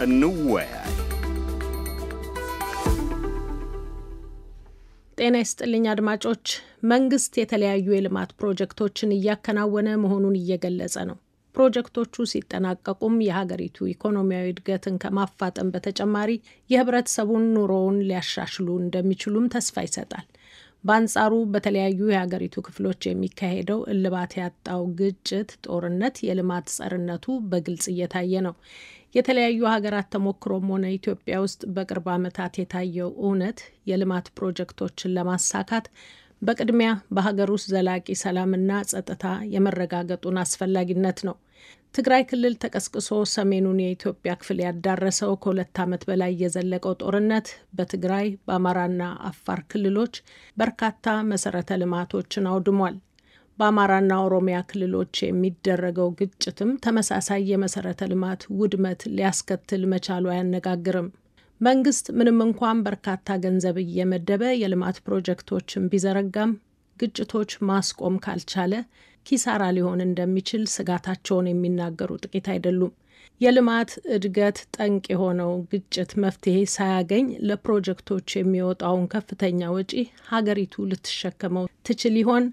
እንወያይ። ጤና ይስጥልኝ አድማጮች። መንግስት የተለያዩ የልማት ፕሮጀክቶችን እያከናወነ መሆኑን እየገለጸ ነው። ፕሮጀክቶቹ ሲጠናቀቁም የሀገሪቱ ኢኮኖሚያዊ እድገትን ከማፋጠን በተጨማሪ የህብረተሰቡን ኑሮውን ሊያሻሽሉ እንደሚችሉም ተስፋ ይሰጣል። በአንጻሩ በተለያዩ የሀገሪቱ ክፍሎች የሚካሄደው እልባት ያጣው ግጭት፣ ጦርነት የልማት ጸርነቱ በግልጽ እየታየ ነው። የተለያዩ ሀገራት ተሞክሮም ሆነ ኢትዮጵያ ውስጥ በቅርብ ዓመታት የታየው እውነት የልማት ፕሮጀክቶችን ለማሳካት በቅድሚያ በሀገር ውስጥ ዘላቂ ሰላምና ጸጥታ የመረጋገጡን አስፈላጊነት ነው። ትግራይ ክልል ተቀስቅሶ ሰሜኑን የኢትዮጵያ ክፍል ያዳረሰው ከ2 ዓመት በላይ የዘለቀው ጦርነት በትግራይ በአማራና አፋር ክልሎች በርካታ መሰረተ ልማቶችን አውድሟል። በአማራና ኦሮሚያ ክልሎች የሚደረገው ግጭትም ተመሳሳይ የመሰረተ ልማት ውድመት ሊያስከትል መቻሉ አያነጋግርም። መንግስት ምንም እንኳን በርካታ ገንዘብ እየመደበ የልማት ፕሮጀክቶችን ቢዘረጋም ግጭቶች ማስቆም ካልቻለ ኪሳራ ሊሆን እንደሚችል ስጋታቸውን የሚናገሩ ጥቂት አይደሉም። የልማት እድገት ጠንቅ የሆነው ግጭት መፍትሄ ሳያገኝ ለፕሮጀክቶች የሚወጣውን ከፍተኛ ወጪ ሀገሪቱ ልትሸከመው ትችል ይሆን?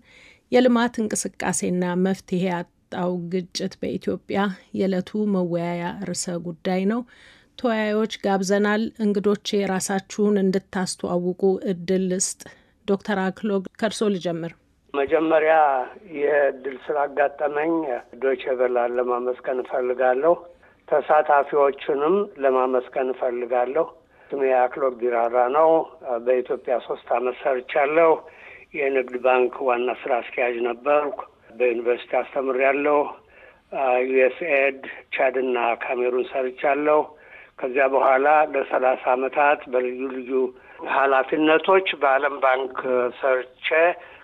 የልማት እንቅስቃሴና መፍትሄ ያጣው ግጭት በኢትዮጵያ የዕለቱ መወያያ ርዕሰ ጉዳይ ነው። ተወያዮች ጋብዘናል። እንግዶቼ ራሳችሁን እንድታስተዋውቁ እድል ልስጥ። ዶክተር አክሎግ ከርሶ ልጀምር። መጀመሪያ የእድል ስላጋጠመኝ ዶይቼ ቬለን ለማመስገን እፈልጋለሁ። ተሳታፊዎቹንም ለማመስገን እፈልጋለሁ። ስሜ አክሎግ ቢራራ ነው። በኢትዮጵያ 3 ዓመት ሰርቻለሁ። የንግድ ባንክ ዋና ስራ አስኪያጅ ነበርኩ። በዩኒቨርሲቲ አስተምሬያለሁ። ዩኤስኤድ ቻድና ካሜሩን ሰርቻለሁ። ከዚያ በኋላ ለ30 ዓመታት በልዩ ልዩ ኃላፊነቶች በዓለም ባንክ ሰርቼ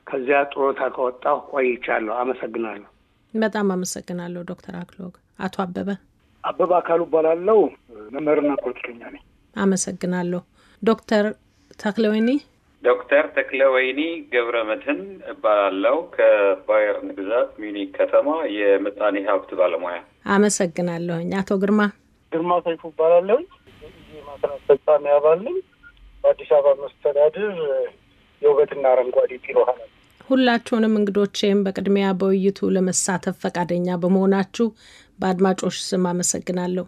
ከዚያ ጡረታ ከወጣሁ ቆይቻለሁ። አመሰግናለሁ። በጣም አመሰግናለሁ ዶክተር አክሎግ። አቶ አበበ አካሉ እባላለሁ። መምህርና ፖለቲከኛ ነኝ። አመሰግናለሁ። ዶክተር ተክለወይኒ ዶክተር ተክለወይኒ ገብረመድህን እባላለሁ። ከባየርን ግዛት ሚኒክ ከተማ የምጣኔ ሀብት ባለሙያ። አመሰግናለሁኝ። አቶ ግርማ ሰይፉ እባላለሁ። የማስራት አስፈጻሚ አባል ነኝ። በአዲስ አበባ መስተዳድር የውበትና አረንጓዴ ቢሮ ኃላፊ። ሁላችሁንም እንግዶቼም በቅድሚያ በውይይቱ ለመሳተፍ ፈቃደኛ በመሆናችሁ በአድማጮች ስም አመሰግናለሁ።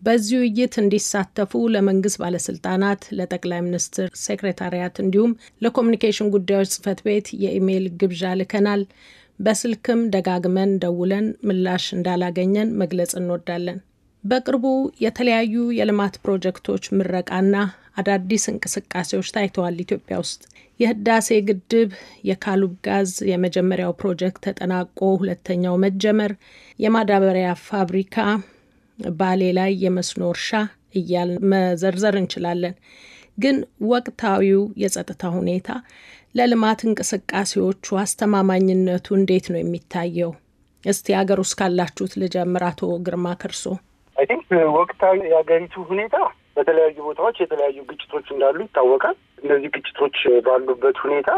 በዚህ ውይይት እንዲሳተፉ ለመንግስት ባለስልጣናት፣ ለጠቅላይ ሚኒስትር ሴክሬታሪያት እንዲሁም ለኮሚኒኬሽን ጉዳዮች ጽህፈት ቤት የኢሜይል ግብዣ ልከናል። በስልክም ደጋግመን ደውለን ምላሽ እንዳላገኘን መግለጽ እንወዳለን። በቅርቡ የተለያዩ የልማት ፕሮጀክቶች ምረቃና አዳዲስ እንቅስቃሴዎች ታይተዋል ኢትዮጵያ ውስጥ። የህዳሴ ግድብ የካሉብ ጋዝ የመጀመሪያው ፕሮጀክት ተጠናቆ ሁለተኛው መጀመር፣ የማዳበሪያ ፋብሪካ፣ ባሌ ላይ የመስኖ እርሻ እያል መዘርዘር እንችላለን። ግን ወቅታዊው የጸጥታ ሁኔታ ለልማት እንቅስቃሴዎቹ አስተማማኝነቱ እንዴት ነው የሚታየው? እስቲ ሀገር ውስጥ ካላችሁት ልጀምር። አቶ ግርማ ከርሶ። አይ ቲንክ ወቅታዊ የሀገሪቱ ሁኔታ በተለያዩ ቦታዎች የተለያዩ ግጭቶች እንዳሉ ይታወቃል። እነዚህ ግጭቶች ባሉበት ሁኔታ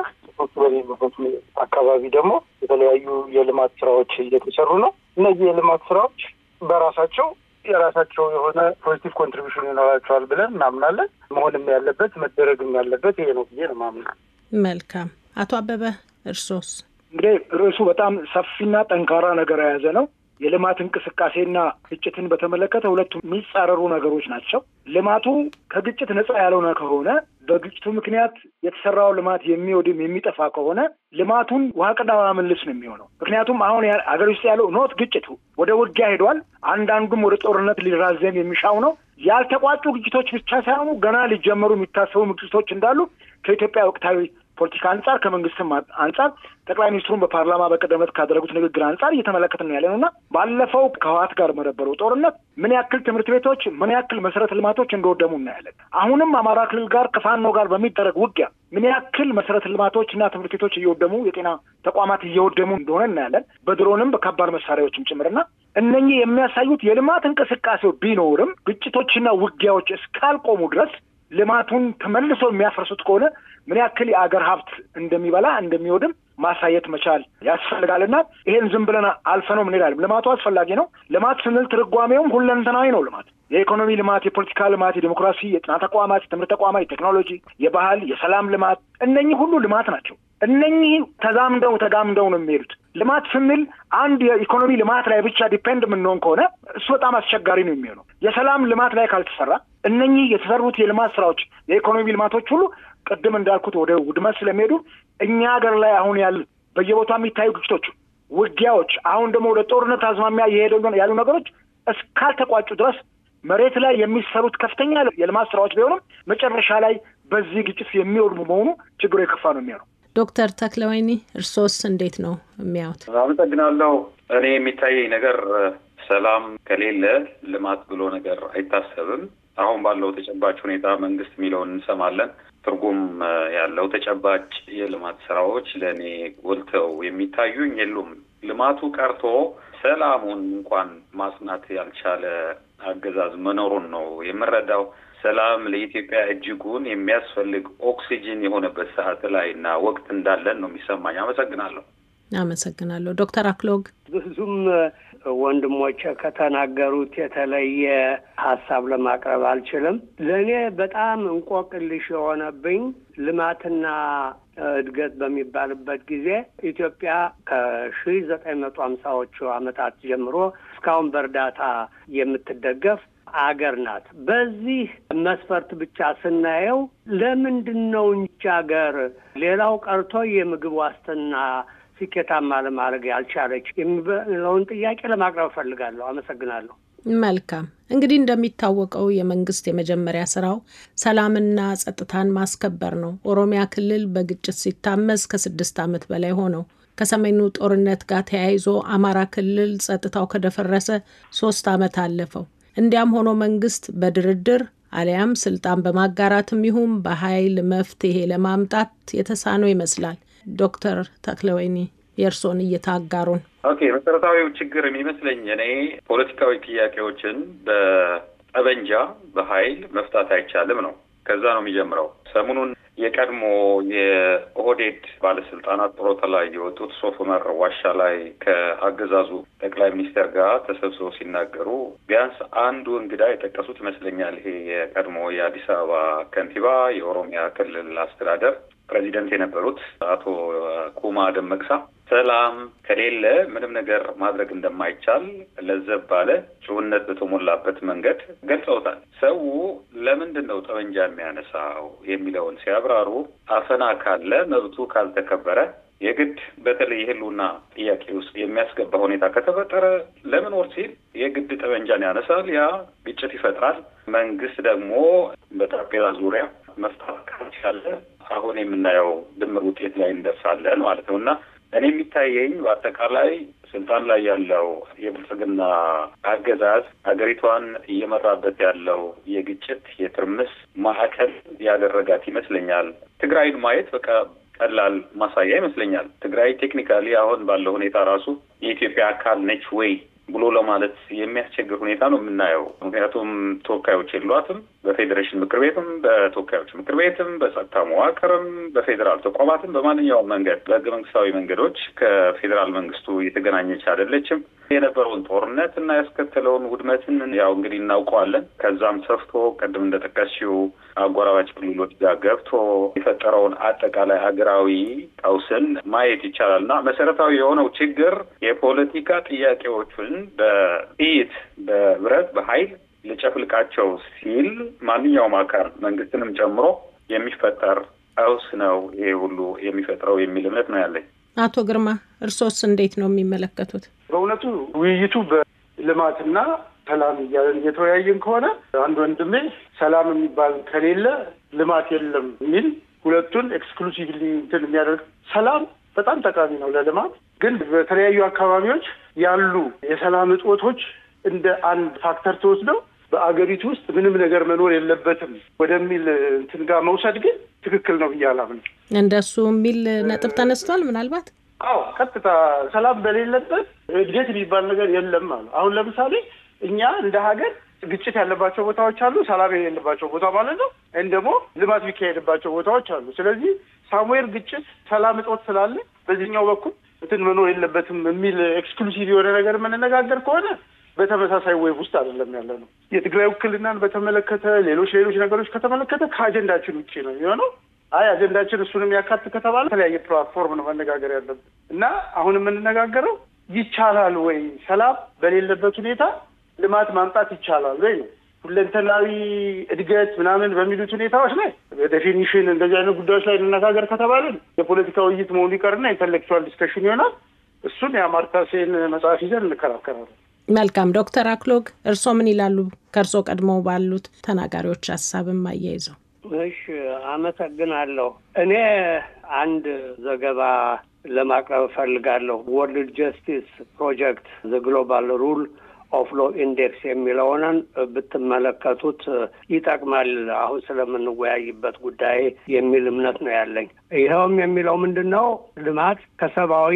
በሌሉበት አካባቢ ደግሞ የተለያዩ የልማት ስራዎች እየተሰሩ ነው። እነዚህ የልማት ስራዎች በራሳቸው የራሳቸው የሆነ ፖዚቲቭ ኮንትሪቢዩሽን ይኖራቸዋል ብለን እናምናለን። መሆንም ያለበት መደረግም ያለበት ይሄ ነው ብዬ ነው የማምነው። መልካም። አቶ አበበ እርሶስ? እንግዲህ ርዕሱ በጣም ሰፊና ጠንካራ ነገር የያዘ ነው። የልማት እንቅስቃሴና ግጭትን በተመለከተ ሁለቱም የሚጻረሩ ነገሮች ናቸው። ልማቱ ከግጭት ነጻ ያልሆነ ከሆነ በግጭቱ ምክንያት የተሰራው ልማት የሚወድም የሚጠፋ ከሆነ ልማቱን ውሃ ቅዳ ውሃ መልስ ነው የሚሆነው። ምክንያቱም አሁን አገር ውስጥ ያለው ኖት ግጭቱ ወደ ውጊያ ሄዷል። አንዳንዱም ወደ ጦርነት ሊራዘም የሚሻው ነው። ያልተቋጩ ግጭቶች ብቻ ሳይሆኑ ገና ሊጀመሩ የሚታሰቡ ግጭቶች እንዳሉ ከኢትዮጵያ ወቅታዊ ፖለቲካ አንጻር ከመንግስትም አንጻር ጠቅላይ ሚኒስትሩን በፓርላማ በቀደም ዕለት ካደረጉት ንግግር አንጻር እየተመለከትን ነው ያለነውና ባለፈው ከህወሓት ጋር በነበረው ጦርነት ምን ያክል ትምህርት ቤቶች ምን ያክል መሰረተ ልማቶች እንደወደሙ እናያለን። አሁንም አማራ ክልል ጋር ከፋኖ ጋር በሚደረግ ውጊያ ምን ያክል መሰረተ ልማቶችና ትምህርት ቤቶች እየወደሙ የጤና ተቋማት እየወደሙ እንደሆነ እናያለን። በድሮንም በከባድ መሳሪያዎችም ጭምርና እነኚህ የሚያሳዩት የልማት እንቅስቃሴው ቢኖርም ግጭቶችና ውጊያዎች እስካልቆሙ ድረስ ልማቱን ተመልሶ የሚያፈርሱት ከሆነ ምን ያክል የአገር ሀብት እንደሚበላ እንደሚወድም ማሳየት መቻል ያስፈልጋልና ይሄን ዝም ብለን አልፈነው ምን ይላል? ልማቱ አስፈላጊ ነው። ልማት ስንል ትርጓሜውም ሁለንተናዊ ነው። ልማት የኢኮኖሚ ልማት፣ የፖለቲካ ልማት፣ የዲሞክራሲ፣ የጤና ተቋማት፣ የትምህርት ተቋማት፣ የቴክኖሎጂ፣ የባህል፣ የሰላም ልማት እነኚህ ሁሉ ልማት ናቸው። እነኚህ ተጋምደው ነው የሚሄዱት። ልማት ስንል አንድ የኢኮኖሚ ልማት ላይ ብቻ ዲፔንድ የምንሆን ከሆነ እሱ በጣም አስቸጋሪ ነው የሚሆነው። የሰላም ልማት ላይ ካልተሰራ እነኚህ የተሰሩት የልማት ስራዎች የኢኮኖሚ ልማቶች ሁሉ ቅድም እንዳልኩት ወደ ውድመት ስለሚሄዱ እኛ ሀገር ላይ አሁን ያሉ በየቦታው የሚታዩ ግጭቶች፣ ውጊያዎች፣ አሁን ደግሞ ወደ ጦርነት አዝማሚያ እየሄዱ ያሉ ነገሮች እስካልተቋጩ ድረስ መሬት ላይ የሚሰሩት ከፍተኛ የልማት ስራዎች ቢሆንም መጨረሻ ላይ በዚህ ግጭት የሚወድሙ መሆኑ ችግሩ የከፋ ነው የሚሆነው። ዶክተር ተክለወይኒ እርሶስ እንዴት ነው የሚያዩት? አመሰግናለሁ። እኔ የሚታየኝ ነገር ሰላም ከሌለ ልማት ብሎ ነገር አይታሰብም። አሁን ባለው ተጨባጭ ሁኔታ መንግስት የሚለውን እንሰማለን። ትርጉም ያለው ተጨባጭ የልማት ስራዎች ለእኔ ጎልተው የሚታዩኝ የሉም። ልማቱ ቀርቶ ሰላሙን እንኳን ማጽናት ያልቻለ አገዛዝ መኖሩን ነው የምረዳው። ሰላም ለኢትዮጵያ እጅጉን የሚያስፈልግ ኦክሲጅን የሆነበት ሰዓት ላይ እና ወቅት እንዳለን ነው የሚሰማኝ። አመሰግናለሁ። ዶክተር አክሎግ ብዙም ወንድሞቼ ከተናገሩት የተለየ ሀሳብ ለማቅረብ አልችልም። ለእኔ በጣም እንቆቅልሽ የሆነብኝ ልማትና እድገት በሚባልበት ጊዜ ኢትዮጵያ ከ1950ዎቹ ዓመታት ጀምሮ እስካሁን በእርዳታ የምትደገፍ አገር ናት። በዚህ መስፈርት ብቻ ስናየው ለምንድን ነው እንጂ ሀገር ሌላው ቀርቶ የምግብ ዋስትና ስኬታማ ለማድረግ ያልቻለች የሚለውን ጥያቄ ለማቅረብ ፈልጋለሁ። አመሰግናለሁ። መልካም። እንግዲህ እንደሚታወቀው የመንግስት የመጀመሪያ ስራው ሰላምና ጸጥታን ማስከበር ነው። ኦሮሚያ ክልል በግጭት ሲታመስ ከ6 ዓመት በላይ ሆነው። ከሰሜኑ ጦርነት ጋር ተያይዞ አማራ ክልል ጸጥታው ከደፈረሰ 3 ዓመት አለፈው። እንዲያም ሆኖ መንግስት በድርድር አሊያም ስልጣን በማጋራትም ይሁን በኃይል መፍትሄ ለማምጣት የተሳነው ይመስላል። ዶክተር ተክለወይኒ የእርሶን እየታጋሩን። መሰረታዊው ችግር የሚመስለኝ እኔ ፖለቲካዊ ጥያቄዎችን በጠበንጃ በኃይል መፍታት አይቻልም ነው። ከዛ ነው የሚጀምረው። ሰሞኑን የቀድሞ የኦህዴድ ባለስልጣናት ጡረታ ላይ የወጡት ሶፍ ዑመር ዋሻ ላይ ከአገዛዙ ጠቅላይ ሚኒስትር ጋር ተሰብስበው ሲናገሩ ቢያንስ አንዱ እንግዳ የጠቀሱት ይመስለኛል። ይሄ የቀድሞ የአዲስ አበባ ከንቲባ የኦሮሚያ ክልል አስተዳደር ፕሬዚደንት የነበሩት አቶ ኩማ ደመቅሳ ሰላም ከሌለ ምንም ነገር ማድረግ እንደማይቻል ለዘብ ባለ ጭውነት በተሞላበት መንገድ ገልጸውታል። ሰው ለምንድን ነው ጠመንጃ የሚያነሳው የሚለውን ሲያብራሩ አፈና ካለ መብቱ ካልተከበረ የግድ በተለይ የህልውና ጥያቄ ውስጥ የሚያስገባ ሁኔታ ከተፈጠረ ለመኖር ሲል የግድ ጠመንጃን ያነሳል። ያ ግጭት ይፈጥራል። መንግስት ደግሞ በጠረጴዛ ዙሪያ መፍታት ካልቻለ አሁን የምናየው ድምር ውጤት ላይ እንደርሳለን ማለት ነው እና እኔ የሚታየኝ በአጠቃላይ ስልጣን ላይ ያለው የብልጽግና አገዛዝ ሀገሪቷን እየመራበት ያለው የግጭት የትርምስ ማዕከል ያደረጋት ይመስለኛል። ትግራይን ማየት በቃ ቀላል ማሳያ ይመስለኛል። ትግራይ ቴክኒካሊ አሁን ባለው ሁኔታ ራሱ የኢትዮጵያ አካል ነች ወይ ብሎ ለማለት የሚያስቸግር ሁኔታ ነው የምናየው። ምክንያቱም ተወካዮች የሏትም። በፌዴሬሽን ምክር ቤትም፣ በተወካዮች ምክር ቤትም፣ በጸጥታ መዋቅርም፣ በፌዴራል ተቋማትም በማንኛውም መንገድ በህገ መንግስታዊ መንገዶች ከፌዴራል መንግስቱ የተገናኘች አይደለችም። የነበረውን ጦርነት እና ያስከተለውን ውድመትን ያው እንግዲህ እናውቀዋለን። ከዛም ሰፍቶ ቅድም እንደጠቀስሽው አጎራባች ክልሎች ጋር ገብቶ የፈጠረውን አጠቃላይ ሀገራዊ ቀውስን ማየት ይቻላልና መሰረታዊ የሆነው ችግር የፖለቲካ ጥያቄዎችን በጥይት በብረት በኃይል ልጨፍልቃቸው ሲል ማንኛውም አካል መንግስትንም ጨምሮ የሚፈጠር ቀውስ ነው ይሄ ሁሉ የሚፈጥረው የሚል እምነት ነው ያለኝ። አቶ ግርማ እርሶስ እንዴት ነው የሚመለከቱት? በእውነቱ ውይይቱ በልማትና ሰላም እያለን እየተወያየን ከሆነ አንድ ወንድሜ ሰላም የሚባል ከሌለ ልማት የለም የሚል ሁለቱን ኤክስክሉሲቭሊ እንትን የሚያደርግ ሰላም በጣም ጠቃሚ ነው ለልማት። ግን በተለያዩ አካባቢዎች ያሉ የሰላም እጦቶች እንደ አንድ ፋክተር ተወስደው በአገሪቱ ውስጥ ምንም ነገር መኖር የለበትም ወደሚል እንትን ጋር መውሰድ ግን ትክክል ነው ብዬ አላምንም። እንደሱ የሚል ነጥብ ተነስቷል ምናልባት? አዎ፣ ቀጥታ ሰላም በሌለበት እድገት የሚባል ነገር የለም ማለት። አሁን ለምሳሌ እኛ እንደ ሀገር ግጭት ያለባቸው ቦታዎች አሉ፣ ሰላም የሌለባቸው ቦታ ማለት ነው። እንደሞ ልማት ቢካሄድባቸው ቦታዎች አሉ። ስለዚህ ሳሙኤል ግጭት ሰላም እጦት ስላለ በዚህኛው በኩል እንትን መኖር የለበትም የሚል ኤክስክሉሲቭ የሆነ ነገር የምንነጋገር ከሆነ በተመሳሳይ ዌብ ውስጥ አይደለም ያለነው። የትግራይ ውክልናን በተመለከተ ሌሎች ነገሮች ከተመለከተ ከአጀንዳችን ውጪ ነው የሚሆነው። አጀንዳችን እሱንም ያካትት ከተባለ የተለያየ ፕላትፎርም ነው መነጋገር ያለብን እና አሁን የምንነጋገረው ይቻላል ወይ ሰላም በሌለበት ሁኔታ ልማት ማምጣት ይቻላል ወይ ነው። ሁለንተናዊ እድገት ምናምን በሚሉት ሁኔታዎች ላይ በዴፊኒሽን እንደዚህ አይነት ጉዳዮች ላይ እንነጋገር ከተባለ የፖለቲካ ውይይት መሆኑ ይቀርና ኢንተሌክቹዋል ዲስከሽን ይሆናል። እሱን የማርታ ሴን መጽሐፍ ይዘን እንከራከራለን። መልካም ዶክተር አክሎግ እርስዎ ምን ይላሉ? ከእርስዎ ቀድመው ባሉት ተናጋሪዎች ሀሳብም አያይዘው። እሺ አመሰግናለሁ። እኔ አንድ ዘገባ ለማቅረብ ፈልጋለሁ። ወርልድ ጀስቲስ ፕሮጀክት ዘ ግሎባል ሩል ኦፍ ሎ ኢንዴክስ የሚለውን ብትመለከቱት ይጠቅማል አሁን ስለምንወያይበት ጉዳይ የሚል እምነት ነው ያለኝ። ይኸውም የሚለው ምንድነው? ልማት ከሰብአዊ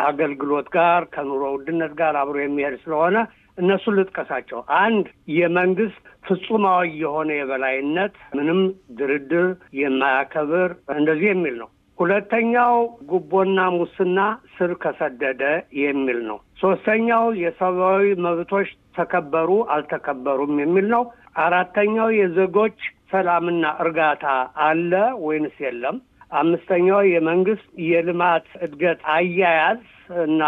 አገልግሎት ጋር ከኑሮ ውድነት ጋር አብሮ የሚሄድ ስለሆነ እነሱን ልጥቀሳቸው። አንድ የመንግስት ፍጹማዊ የሆነ የበላይነት ምንም ድርድር የማያከብር እንደዚህ የሚል ነው። ሁለተኛው ጉቦና ሙስና ስር ከሰደደ የሚል ነው። ሶስተኛው የሰብአዊ መብቶች ተከበሩ አልተከበሩም የሚል ነው። አራተኛው የዜጎች ሰላምና እርጋታ አለ ወይንስ የለም። አምስተኛው የመንግስት የልማት እድገት አያያዝ እና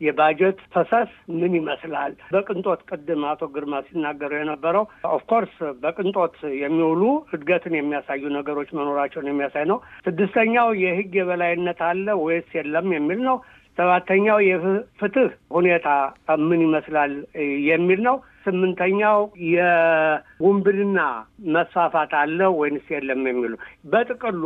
የባጀት ፈሰስ ምን ይመስላል? በቅንጦት ቅድም አቶ ግርማ ሲናገሩ የነበረው ኦፍኮርስ በቅንጦት የሚውሉ እድገትን የሚያሳዩ ነገሮች መኖራቸውን የሚያሳይ ነው። ስድስተኛው የህግ የበላይነት አለ ወይስ የለም የሚል ነው። ሰባተኛው የፍትህ ሁኔታ ምን ይመስላል የሚል ነው። ስምንተኛው የውንብድና መስፋፋት አለ ወይንስ የለም የሚሉ በጥቅሉ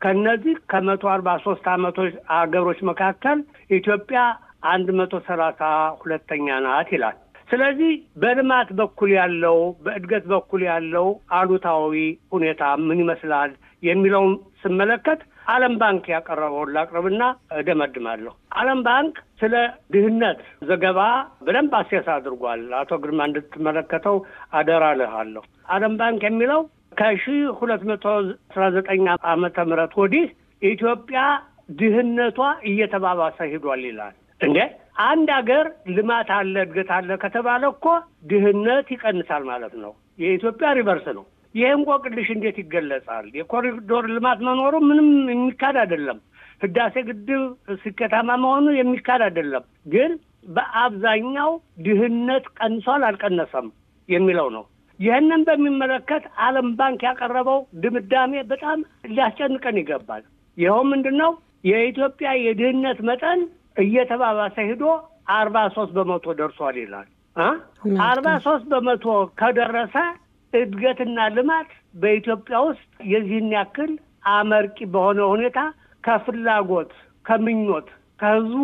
ከነዚህ ከ143 ዓመቶች አገሮች መካከል ኢትዮጵያ 132ኛ ናት ይላል። ስለዚህ በልማት በኩል ያለው በእድገት በኩል ያለው አሉታዊ ሁኔታ ምን ይመስላል የሚለውን ስመለከት ዓለም ባንክ ያቀረበውን ላቅርብና እደመድማለሁ። ዓለም ባንክ ስለ ድህነት ዘገባ በደንብ አሴስ አድርጓል። አቶ ግርማ እንድትመለከተው አደራ እልሃለሁ። ዓለም ባንክ የሚለው ከ1219 ዓመተ ምህረት ወዲህ ኢትዮጵያ ድህነቷ እየተባባሰ ሄዷል ይላል። እንዴ አንድ ሀገር ልማት አለ እድገት አለ ከተባለ እኮ ድህነት ይቀንሳል ማለት ነው። የኢትዮጵያ ሪቨርስ ነው። ይሄን ቆቅልሽ እንዴት ይገለጻል? የኮሪዶር ልማት መኖሩ ምንም የሚካድ አይደለም። ህዳሴ ግድብ ስኬታማ መሆኑ የሚካድ አይደለም። ግን በአብዛኛው ድህነት ቀንሷል አልቀነሰም የሚለው ነው። ይህንን በሚመለከት ዓለም ባንክ ያቀረበው ድምዳሜ በጣም ሊያስጨንቀን ይገባል። ይኸው ምንድነው? የኢትዮጵያ የድህነት መጠን እየተባባሰ ሄዶ 43% ደርሷል ይላል። 43% ከደረሰ እድገትና ልማት በኢትዮጵያ ውስጥ የዚህን ያክል አመርቂ በሆነ ሁኔታ ከፍላጎት ከምኞት ከህዝቡ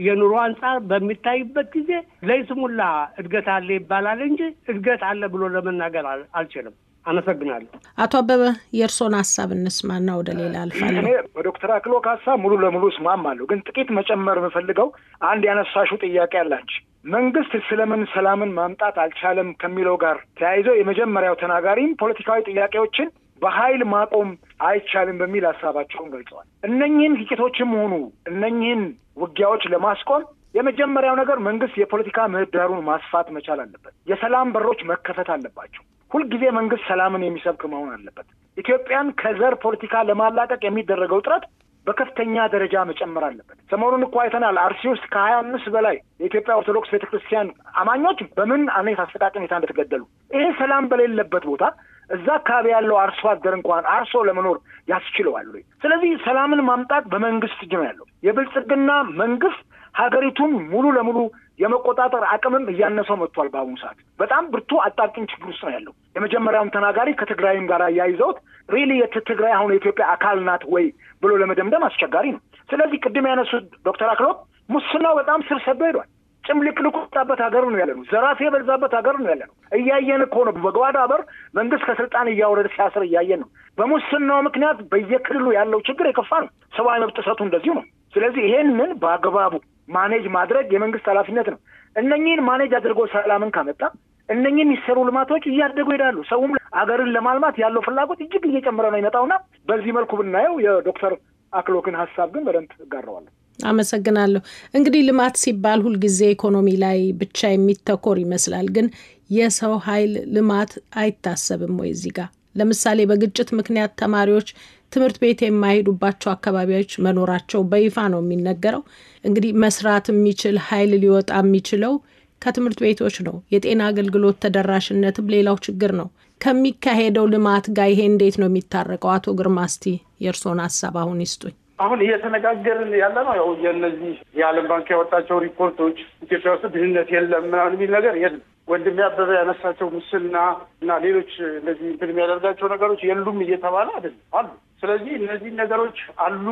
የኑሮ አንጻር በሚታይበት ጊዜ ለይስሙላ እድገት አለ ይባላል እንጂ እድገት አለ ብሎ ለመናገር አልችልም። አመሰግናለሁ። አቶ አበበ የእርሶን ሀሳብ እንስማና ወደ ሌላ አልፋለሁ። በዶክተር አክሎግ ሀሳብ ሙሉ ለሙሉ እስማማለሁ። ግን ጥቂት መጨመር የምፈልገው አንድ ያነሳሽው ጥያቄ አላች። መንግስት ስለምን ሰላምን ማምጣት አልቻለም ከሚለው ጋር ተያይዞ የመጀመሪያው ተናጋሪም ፖለቲካዊ ጥያቄዎችን በኃይል ማቆም አይቻልም በሚል ሀሳባቸውን ገልጸዋል። እነኚህን ግጭቶችም ሆኑ እነኚህን ውጊያዎች ለማስቆም የመጀመሪያው ነገር መንግስት የፖለቲካ ምህዳሩን ማስፋት መቻል አለበት። የሰላም በሮች መከፈት አለባቸው። ሁልጊዜ መንግስት ሰላምን የሚሰብክ መሆን አለበት። ኢትዮጵያን ከዘር ፖለቲካ ለማላቀቅ የሚደረገው ጥረት በከፍተኛ ደረጃ መጨመር አለበት። ሰሞኑን እኮ አይተናል። አርሲ ውስጥ ከ25 በላይ የኢትዮጵያ ኦርቶዶክስ ቤተክርስቲያን አማኞች በምን አይነት አሰቃቂ ሁኔታ እንደተገደሉ። ይሄ ሰላም በሌለበት ቦታ እዛ አካባቢ ያለው አርሶ አደር እንኳን አርሶ ለመኖር ያስችለዋል። ስለዚህ ሰላምን ማምጣት በመንግስት እጅ ነው ያለው። የብልጽግና መንግስት ሀገሪቱን ሙሉ ለሙሉ የመቆጣጠር አቅምም እያነሰው መጥቷል። በአሁኑ ሰዓት በጣም ብርቱ አጣብቂኝ ችግር ውስጥ ነው ያለው። የመጀመሪያውን ተናጋሪ ከትግራይም ጋር ያይዘውት ሪሊ የትግራይ አሁን የኢትዮጵያ አካል ናት ወይ ብሎ ለመደምደም አስቸጋሪ ነው። ስለዚህ ቅድም ያነሱት ዶክተር አክሎግ ሙስናው በጣም ስር ሰዶ ሄዷል። ጭምልቅልቁ ወጣበት ሀገር ነው ያለነው። ዘራፊ የበዛበት ሀገር ነው ያለነው። እያየን እኮ ነው። በጓዳ በር መንግስት ከስልጣን እያወረደ ሲያስር እያየን ነው። በሙስናው ምክንያት በየክልሉ ያለው ችግር የከፋ ነው። ሰብአዊ መብት ጥሰቱ እንደዚሁ ነው። ስለዚህ ይሄንን በአግባቡ ማኔጅ ማድረግ የመንግስት ኃላፊነት ነው። እነኚህን ማኔጅ አድርጎ ሰላምን ካመጣ እነኚህ የሚሰሩ ልማቶች እያደጉ ይሄዳሉ። ሰውም አገርን ለማልማት ያለው ፍላጎት እጅግ እየጨመረ ነው ይመጣውና በዚህ መልኩ ብናየው የዶክተር አክሎግን ሀሳብ ግን በደንብ እጋራዋለሁ። አመሰግናለሁ። እንግዲህ ልማት ሲባል ሁልጊዜ ኢኮኖሚ ላይ ብቻ የሚተኮር ይመስላል። ግን የሰው ኃይል ልማት አይታሰብም ወይ? እዚህ ጋር ለምሳሌ በግጭት ምክንያት ተማሪዎች ትምህርት ቤት የማይሄዱባቸው አካባቢዎች መኖራቸው በይፋ ነው የሚነገረው። እንግዲህ መስራት የሚችል ኃይል ሊወጣ የሚችለው ከትምህርት ቤቶች ነው። የጤና አገልግሎት ተደራሽነትም ሌላው ችግር ነው። ከሚካሄደው ልማት ጋር ይሄ እንዴት ነው የሚታረቀው? አቶ ግርማ እስቲ የእርስዎን ሀሳብ አሁን ይስጡኝ። አሁን እየተነጋገርን ያለ ነው ያው የእነዚህ የዓለም ባንክ ያወጣቸው ሪፖርቶች ኢትዮጵያ ውስጥ ድህነት የለም ምናምን የሚል ነገር የለም። ወንድሜ አበበ ያነሳቸው ሙስና እና ሌሎች እነዚህ እንትን የሚያደርጋቸው ነገሮች የሉም እየተባለ አይደለም፣ አሉ። ስለዚህ እነዚህ ነገሮች አሉ፣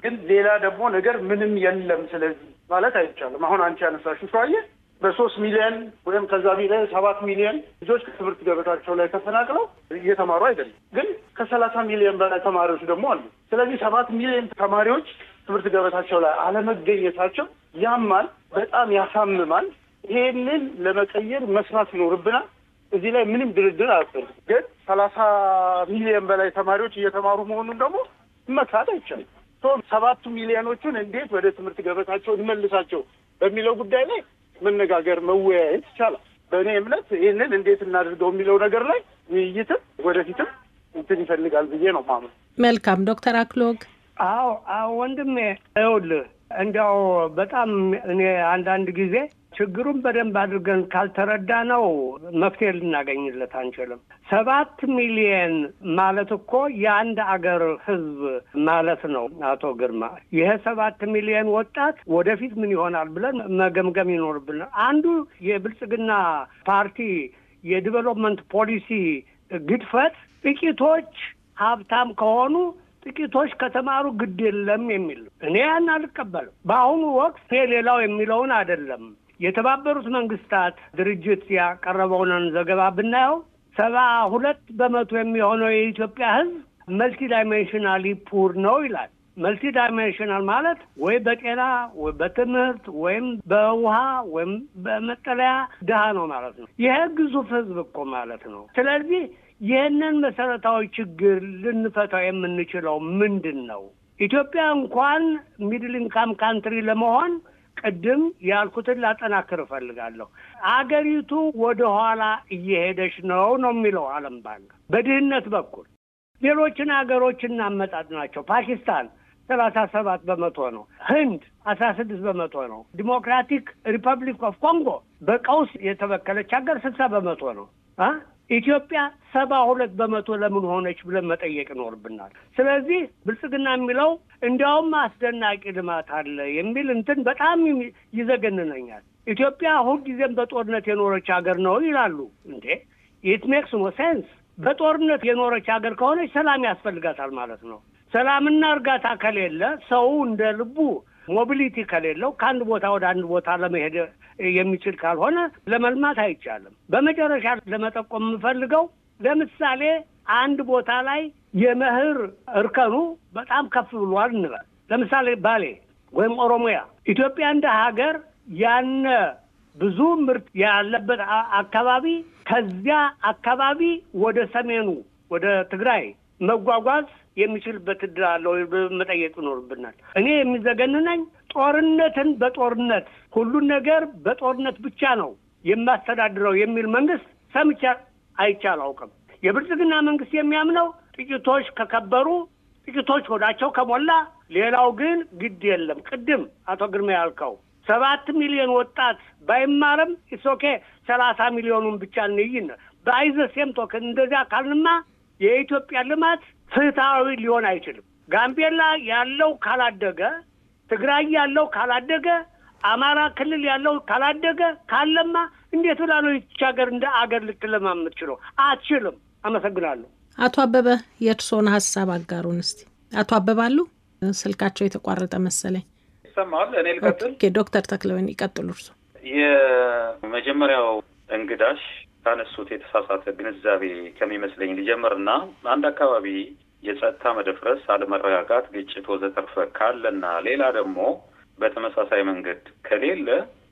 ግን ሌላ ደግሞ ነገር ምንም የለም ስለዚህ ማለት አይቻልም። አሁን አንቺ ያነሳሽው ሰውዬ በ3 ሚሊዮን ወይም ከዛ ቢላይ 7 ሚሊዮን ልጆች ከትምህርት ገበታቸው ላይ ተፈናቅለው እየተማሩ አይደለም፣ ግን ከ30 ሚሊዮን በላይ ተማሪዎች ደግሞ አሉ። ስለዚህ 7 ሚሊዮን ተማሪዎች ትምህርት ገበታቸው ላይ አለመገኘታቸው ያማል፣ በጣም ያሳምማል። ይሄንን ለመቀየር መስራት ይኖርብናል። እዚህ ላይ ምንም ድርድር አያስፈልግም። ግን 30 ሚሊዮን በላይ ተማሪዎች እየተማሩ መሆኑን ደግሞ መካድ አይቻልም። 7 ሚሊዮኖቹን እንዴት ወደ ትምህርት ገበታቸው እንመልሳቸው በሚለው ጉዳይ ላይ መነጋገር መወያየት ይቻላል። በእኔ እምነት ይህንን እንዴት እናድርገው የሚለው ነገር ላይ ውይይትም ወደፊትም እንትን ይፈልጋል ብዬ ነው ማመን። መልካም ዶክተር አክሎግ። አዎ ወንድሜ ይኸውልህ እንዲያው በጣም እኔ አንዳንድ ጊዜ ችግሩን በደንብ አድርገን ካልተረዳ ነው መፍትሄ ልናገኝለት አንችልም። 7 ሚሊዮን ማለት እኮ የአንድ አገር ህዝብ ማለት ነው አቶ ግርማ። ይሄ 7 ሚሊዮን ወጣት ወደፊት ምን ይሆናል ብለን መገምገም ይኖርብናል። አንዱ የብልጽግና ፓርቲ የዲቨሎፕመንት ፖሊሲ ግድፈት ጥቂቶች ሀብታም ከሆኑ ጥቂቶች ከተማሩ ግድ የለም የሚል እኔ ያን አልቀበልም። በአሁኑ ወቅት ሌላው የሚለውን አይደለም። የተባበሩት መንግስታት ድርጅት ያቀረበውን ዘገባ ብናየው 72% የሚሆነው የኢትዮጵያ ህዝብ መልቲ ዳይሜንሽናሊ ፑር ነው ይላል። መልቲ ዳይሜንሽናል ማለት ወይ በጤና ወይ በትምህርት ወይም በውሃ ወይም በመጠለያ ድሃ ነው ማለት ነው። ይሄ ግዙፍ ህዝብ እኮ ማለት ነው። ስለዚህ ይህንን መሰረታዊ ችግር ልንፈታው የምንችለው ምንድን ነው? ኢትዮጵያ እንኳን ሚድል ኢንካም ካንትሪ ለመሆን ቅድም ያልኩትን ላጠናክር እፈልጋለሁ። አገሪቱ ወደ ኋላ እየሄደች ነው የሚለው ዓለም ባንክ በድህነት በኩል። ሌሎችን አገሮች እናመጣጥ ናቸው። ፓኪስታን 37% ነው። ህንድ 16% ነው። ዲሞክራቲክ ሪፐብሊክ ኦፍ ኮንጎ በቀውስ የተበከለች ሀገር 60% ነው። ኢትዮጵያ 72% ለምን ሆነች ብለን መጠየቅ ይኖርብናል። ስለዚህ ብልጽግና የሚለው እንዲያውም አስደናቂ ልማት አለ የሚል እንትን በጣም ይዘገንነኛል። ኢትዮጵያ ሁልጊዜም በጦርነት የኖረች ሀገር ነው ይላሉ። እንዴ ኢት ሜክስ ኖ ሴንስ። በጦርነት የኖረች ሀገር ከሆነች ሰላም ያስፈልጋታል ማለት ነው። ሰላምና እርጋታ ከሌለ ሰው እንደ ልቡ ሞቢሊቲ ከሌለው ከአንድ ቦታ ወደ አንድ ቦታ ለመሄድ የሚችል ካልሆነ ለመልማት አይቻልም። በመጨረሻ ለመጠቆም የምፈልገው ለምሳሌ አንድ ቦታ ላይ የመኸር እርከኑ በጣም ከፍ ብሏል እንበል። ለምሳሌ ባሌ ወይም ኦሮሚያ። ኢትዮጵያ እንደ ሀገር ያነ ብዙ ምርት ያለበት አካባቢ ከዚያ አካባቢ ወደ ሰሜኑ ወደ ትግራይ መጓጓዝ የሚችልበት እድል አለው መጠየቅ ይኖርብናል። እኔ የሚዘገንነኝ ጦርነትን በጦርነት ሁሉን ነገር በጦርነት ብቻ ነው የማስተዳድረው የሚል መንግስት ሰምቼ አይቼ አላውቅም። የብልጽግና መንግስት የሚያምነው ጥቂቶች ከከበሩ፣ ጥቂቶች ሆዳቸው ከሞላ፣ ሌላው ግን ግድ የለም። ቅድም አቶ ግርማ ያልከው 7 ሚሊዮን ወጣት ባይማርም ኢሶኬ 30 ሚሊዮኑን ብቻ እንይን ባይዘሴም ቶከን እንደዚያ ካልንማ የኢትዮጵያ ልማት ፍትሃዊ ሊሆን አይችልም። ጋምቤላ ያለው ካላደገ፣ ትግራይ ያለው ካላደገ፣ አማራ ክልል ያለው ካላደገ ካለማ እንዴት ብላ ነው ይህች ሀገር እንደ አገር ልትለማ የምትችለው? አትችልም። አመሰግናለሁ። አቶ አበበ የእርስዎን ሀሳብ አጋሩን እስቲ። አቶ አበበ አሉ? ስልካቸው የተቋረጠ መሰለኝ። ይሰማል? እኔ ልቀጥል? ዶክተር ተክለወይን ይቀጥሉ እርስዎ። የመጀመሪያው እንግዳሽ ካነሱት የተሳሳተ ግንዛቤ ከሚመስለኝ ሊጀምርና አንድ አካባቢ የጸጥታ መደፍረስ፣ አለመረጋጋት፣ ግጭት ወዘተርፈ ካለና ሌላ ደግሞ በተመሳሳይ መንገድ ከሌለ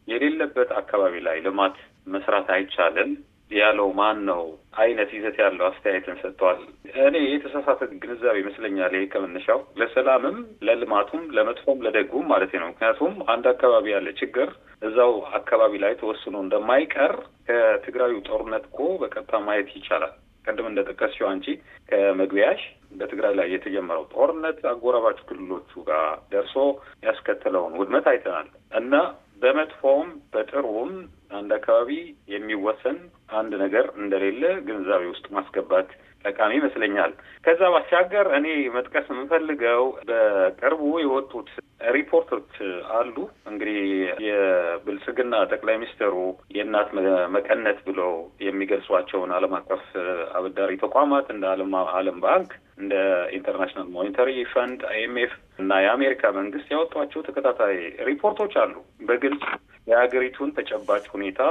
የሌለበት አካባቢ ላይ ልማት መስራት አይቻልም ያለው ማን ነው አይነት ይዘት ያለው አስተያየትን ሰጥቷል። እኔ የተሳሳተ ግንዛቤ ይመስለኛል ይሄ ከመነሻው ለሰላምም ለልማቱም ለመጥፎም ለደጉም ማለት ነው። ምክንያቱም አንድ አካባቢ ያለ ችግር እዛው አካባቢ ላይ ተወስኖ እንደማይቀር ከትግራዩ ጦርነት እኮ በቀጥታ ማየት ይቻላል። ቀደም እንደጠቀስሽው አንቺ ከመግቢያሽ በትግራይ ላይ የተጀመረው ጦርነት አጎራባች ክልሎቹ ጋር ደርሶ ያስከተለውን ውድመት አይተናል እና በመጥፎም በጥሩም አንድ አካባቢ የሚወሰን አንድ ነገር እንደሌለ ግንዛቤ ውስጥ ማስገባት ጠቃሚ ይመስለኛል። ከዛ ባሻገር እኔ መጥቀስ የምፈልገው በቅርቡ የወጡት ሪፖርቶች አሉ። እንግዲህ የብልጽግና ጠቅላይ ሚኒስትሩ የእናት መቀነት ብለው የሚገልጿቸውን ዓለም አቀፍ አበዳሪ ተቋማት እንደ ዓለም ባንክ፣ እንደ ኢንተርናሽናል ሞኔታሪ ፈንድ IMF እና የአሜሪካ መንግስት ያወጧቸው ተከታታይ ሪፖርቶች አሉ። በግልጽ የሀገሪቱን ተጨባጭ ሁኔታ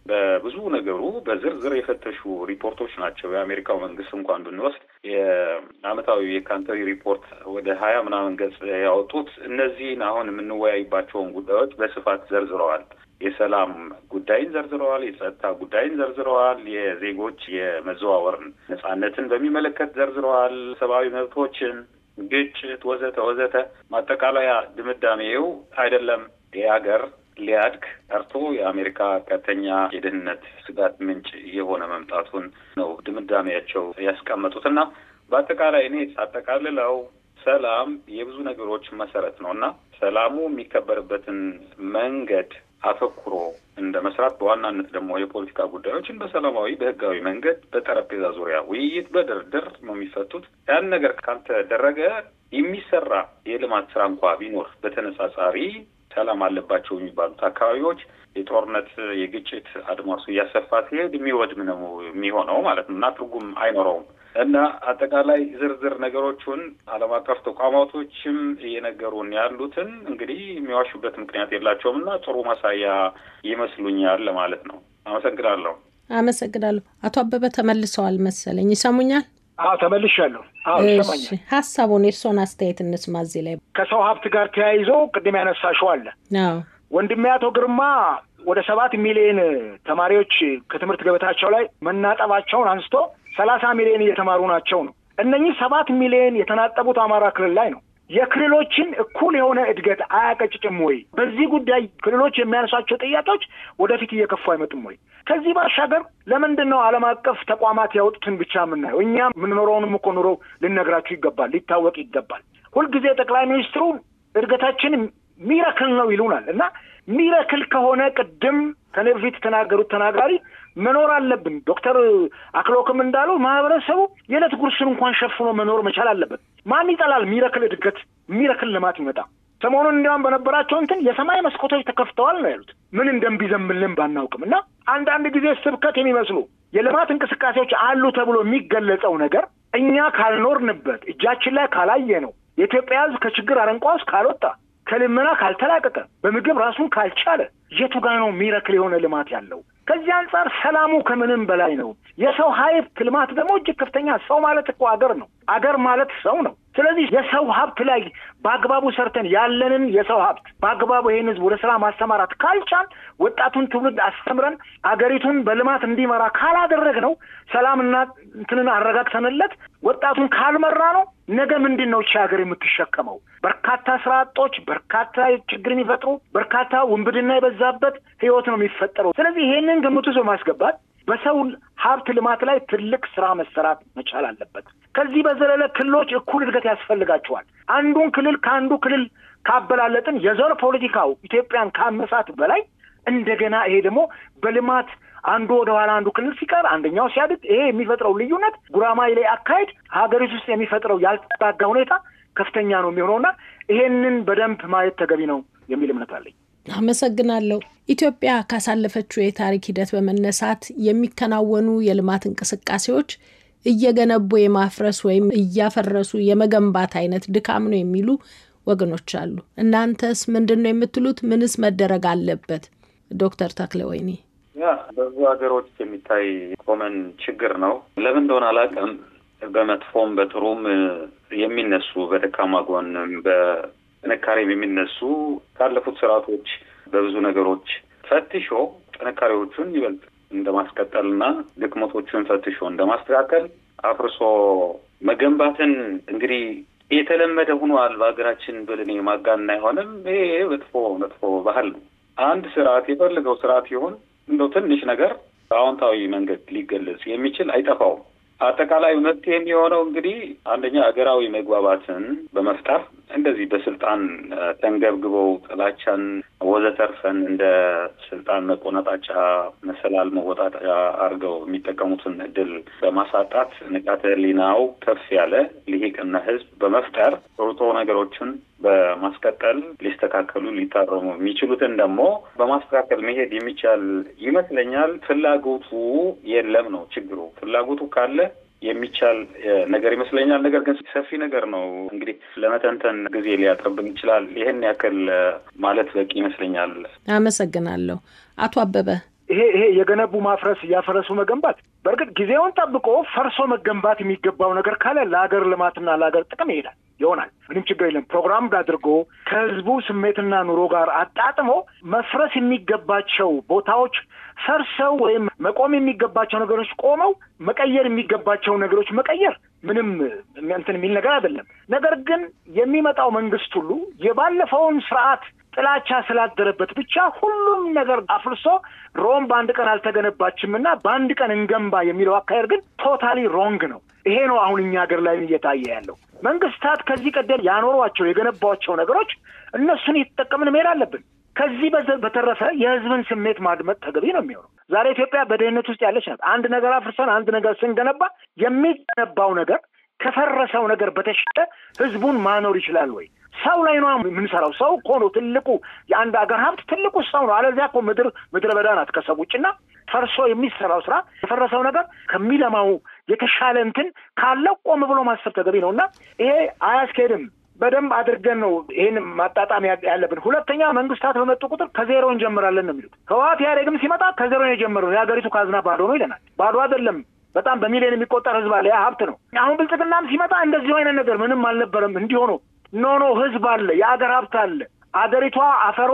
በብዙ ነገሩ በዝርዝር የፈተሹ ሪፖርቶች ናቸው። የአሜሪካው መንግስት እንኳን ብንወስድ የአመታዊ የካንትሪ ሪፖርት ወደ 20 ምናምን ገጽ ያወጡት እነዚህን አሁን የምንወያይባቸውን ጉዳዮች በስፋት ዘርዝረዋል። የሰላም ጉዳይን ዘርዝረዋል፣ የጸጥታ ጉዳይን ዘርዝረዋል፣ የዜጎች የመዘዋወር ነጻነትን በሚመለከት ዘርዝረዋል፣ ሰብአዊ መብቶችን፣ ግጭት ወዘተ ወዘተ። ማጠቃለያ ድምዳሜው አይደለም የሀገር ሊያድግ ቀርቶ የአሜሪካ ቀጥተኛ የደህንነት ስጋት ምንጭ የሆነ መምጣቱን ነው ድምዳሜያቸው ያስቀመጡትና በአጠቃላይ እኔ ሳጠቃልለው ሰላም የብዙ ነገሮች መሰረት ነውና ሰላሙ የሚከበርበትን መንገድ አተኩሮ እንደ መስራት በዋናነት ደግሞ የፖለቲካ ጉዳዮችን በሰላማዊ በህጋዊ መንገድ በጠረጴዛ ዙሪያ ውይይት በድርድር ነው የሚፈቱት። ያን ነገር ካልተደረገ የሚሰራ የልማት ስራ እንኳ ቢኖር በተነጻጻሪ ሰላም አለባቸው የሚባሉት አካባቢዎች የጦርነት የግጭት አድማሱ እያሰፋ ሲሄድ የሚወድም ነው የሚሆነው ማለት ነው እና ትርጉም አይኖረውም። እና አጠቃላይ ዝርዝር ነገሮቹን ዓለም አቀፍ ተቋማቶችም እየነገሩን ያሉትን እንግዲህ የሚዋሹበት ምክንያት የላቸውም እና ጥሩ ማሳያ ይመስሉኛል ለማለት ነው። አመሰግናለሁ። አቶ አበበ ተመልሰዋል መሰለኝ። ይሰሙኛል? አዎ ተመልሻለሁ። አዎ ይሰማኛል። ሀሳቡን የእርሶን አስተያየት እንስማ። እዚህ ላይ ከሰው ሀብት ጋር ተያይዞ ቅድም ያነሳሽው አለ። አዎ ወንድሜ አቶ ግርማ ወደ 7 ሚሊዮን ተማሪዎች ከትምህርት ገበታቸው ላይ መናጠባቸውን አንስቶ 30 ሚሊዮን እየተማሩ ናቸው ነው። እነኚህ 7 ሚሊዮን የተናጠቡት አማራ ክልል ላይ ነው። የክልሎችን እኩል የሆነ እድገት አያቀጭጭም ወይ? በዚህ ጉዳይ ክልሎች የሚያነሳቸው ጥያቄዎች ወደፊት እየከፉ አይመጡም ወይ? ከዚህ ባሻገር ለምንድን ነው ዓለም አቀፍ ተቋማት ያወጡትን ብቻ የምናየው? እኛ የምንኖረውንም እኮ ኑሮ ልነግራችሁ ይገባል፣ ሊታወቅ ይገባል። ሁልጊዜ ጠቅላይ ሚኒስትሩ እድገታችን ሚራክል ነው ይሉናል እና ሚራክል ከሆነ ቅድም ከኔ በፊት የተናገሩት ተናጋሪ መኖር አለብን። ዶክተር አክሎክም እንዳሉ ማህበረሰቡ የዕለት ጉርስን እንኳን ሸፍኖ መኖር መቻል አለበት። ማን ይጠላል ሚራክል እድገት ሚራክል ልማት ይመጣ? ሰሞኑን እንዲያውም በነበራቸው እንትን የሰማይ መስኮቶች ተከፍተዋል ነው ያሉት። ምን እንደሚዘምልን ባናውቅም እና አንዳንድ ጊዜ ስብከት የሚመስሉ የልማት እንቅስቃሴዎች አሉ ተብሎ የሚገለጸው ነገር እኛ ካልኖርንበት እጃችን ላይ ካላየ ነው የኢትዮጵያ ሕዝብ ከችግር አረንቋ ውስጥ ካልወጣ ከልመና ካልተላቀቀ በምግብ ራሱን ካልቻለ የቱ ጋር ነው ሚራክል የሆነ ልማት ያለው? ከዚህ አንጻር ሰላሙ ከምንም በላይ ነው። የሰው ሀብት ልማት ደግሞ እጅግ ከፍተኛ። ሰው ማለት እኮ አገር ነው። አገር ማለት ሰው ነው። ስለዚህ የሰው ሀብት ላይ በአግባቡ ሰርተን ያለንን የሰው ሀብት በአግባቡ ይህን ህዝብ ወደ ስራ ማስተማራት ካልቻል፣ ወጣቱን ትውልድ አስተምረን አገሪቱን በልማት እንዲመራ ካላደረግ ነው ሰላምና እንትንን አረጋግተንለት ወጣቱን ካልመራ ነው ነገ ምንድን ነው ሀገር የምትሸከመው? በርካታ ስራ አጦች፣ በርካታ ችግር የሚፈጥሩ፣ በርካታ ውንብድና የበዛበት ህይወት ነው የሚፈጠረው። ስለዚህ ይሄንን ግምት ውስጥ በማስገባት በሰው ሀብት ልማት ላይ ትልቅ ስራ መሰራት መቻል አለበት። ከዚህ በዘለለ ክልሎች እኩል እድገት ያስፈልጋቸዋል። አንዱን ክልል ከአንዱ ክልል ካበላለጥን የዘር ፖለቲካው ኢትዮጵያን ካመሳት በላይ እንደገና ይሄ ደግሞ በልማት አንዱ ወደ ኋላ አንዱ ክልል ሲቀር አንደኛው ሲያድግ ይሄ የሚፈጥረው ልዩነት ጉራማይሌ አካሄድ ሀገሪቱ ውስጥ የሚፈጥረው ያልተረጋጋ ሁኔታ ከፍተኛ ነው የሚሆነውና ይሄንን በደንብ ማየት ተገቢ ነው የሚል እምነት አለኝ። አመሰግናለሁ። ኢትዮጵያ ካሳለፈችው የታሪክ ሂደት በመነሳት የሚከናወኑ የልማት እንቅስቃሴዎች እየገነቡ የማፍረስ ወይም እያፈረሱ የመገንባት አይነት ድካም ነው የሚሉ ወገኖች አሉ። እናንተስ ምንድን ነው የምትሉት? ምንስ መደረግ አለበት? ዶክተር ተክለወይኒ። በብዙ ሀገሮች የሚታይ ኮመን ችግር ነው። ለምን እንደሆነ አላውቅም። በመጥፎም በጥሩም የሚነሱ በደካማ ጎንም በጥንካሬም የሚነሱ ካለፉት ስርዓቶች በብዙ ነገሮች ፈትሾ ጥንካሬዎቹን ይበልጥ እንደማስቀጠልና ድክመቶቹን ፈትሾ እንደማስተካከል አፍርሶ መገንባትን እንግዲህ የተለመደ ሆኗል በአገራችን ብለን ማጋነን አይሆንም። ይሄ መጥፎ ባህል ነው። አንድ ስርዓት የፈለገው ስርዓት ይሁን እንደው ትንሽ ነገር በአዎንታዊ መንገድ ሊገለጽ የሚችል አይጠፋውም። አጠቃላይ መፍትሄ የሚሆነው እንግዲህ አንደኛ አገራዊ መግባባትን በመፍጠር እንደዚህ በስልጣን ተንገብግበው ጥላቻን ወዘተርፈን እንደ ስልጣን መቆናጣጫ መሰላል መወጣጫ አድርገው የሚጠቀሙትን እድል በማሳጣት ንቃተ ህሊናው ከፍ ያለ ልሂቅና ህዝብ በመፍጠር ጥሩ ነገሮችን በማስቀጠል ሊስተካከሉ ሊታረሙ የሚችሉትን ደግሞ በማስተካከል መሄድ የሚቻል ይመስለኛል። ፍላጎቱ የለም ነው ችግሩ። ፍላጎቱ ካለ የሚቻል ነገር ይመስለኛል። ነገር ግን ሰፊ ነገር ነው። እንግዲህ ለመተንተን ጊዜ ሊያጥርብን ይችላል። ይሄን ያክል ማለት በቂ ይመስለኛል። አመሰግናለሁ። አቶ አበበ ይሄ የገነቡ ማፍረስ ያፈረሱ መገንባት በእርግጥ ጊዜውን ጠብቆ ፈርሶ መገንባት የሚገባው ነገር ካለ ለሀገር ልማትና ለሀገር ጥቅም ይሆናል። ምንም ችግር የለም። ፕሮግራም አድርጎ ከህዝቡ ስሜትና ኑሮ ጋር አጣጥሞ መፍረስ የሚገባቸው ቦታዎች ፈርሰው ወይም መቆም የሚገባቸው ነገሮች ቆመው መቀየር የሚገባቸው ነገሮች መቀየር ምንም እንትን የሚል ነገር አይደለም። ነገር ግን የሚመጣው መንግስት ሁሉ የባለፈውን ስርዓት ጥላቻ ስላደረበት ብቻ ሁሉም ነገር አፍርሶ ሮም በአንድ ቀን አልተገነባችምና በአንድ ቀን እንገንባ የሚለው አካሄድ ግን ቶታሊ ሮንግ ነው። ይሄ ነው አሁን እኛ ሀገር ላይ እየታየ ያለው። መንግስታት ከዚህ ቀደም ያኖሯቸው የገነባቸው ነገሮች እነሱን እየተጠቀምን መሄድ አለብን። ከዚህ በተረፈ የህዝብን ስሜት ማድመጥ ተገቢ ነው የሚሆነው። ዛሬ ኢትዮጵያ በድህነት ውስጥ ያለች ናት። አንድ ነገር አፍርሰን አንድ ነገር ስንገነባ የሚገነባው ነገር ከፈረሰው ነገር በተሻለ ህዝቡን ማኖር ይችላል ወይ? ሰው ላይ ነው የምንሰራው። ሰው እኮ ነው ትልቁ የአንድ ሀገር ሀብት ትልቁ ሰው ነው። አለዚያ እኮ ምድረ በዳ ናት ከሰው ውጭና ፈርሶ የሚሰራው ስራ የፈረሰው ነገር ከሚለማው የተሻለ እንትን ካለው ቆም ብሎ ማሰብ ተገቢ ነውና ይሄ አያስኬድም። በደንብ አድርገን ነው ይሄን ማጣጣም ያለብን። ሁለተኛ መንግስታት በመጡ ቁጥር ከዜሮ እንጀምራለን ነው የሚሉት። ህወሓት ኢህአዴግም ሲመጣ ከዜሮ ነው የጀመረው። የሀገሪቱ ካዝና ባዶ ነው ይለናል። ባዶ አይደለም። በጣም በሚሊዮን የሚቆጠር ህዝብ አለ። ያ ሀብት ነው። አሁን ብልጽግናም ሲመጣ እንደዚህ አይነት ነገር ምንም አልነበረም። እንዲሆኑ ኖ ህዝብ አለ፣ የአገር ሀብት አለ። አገሪቷ አፈሯ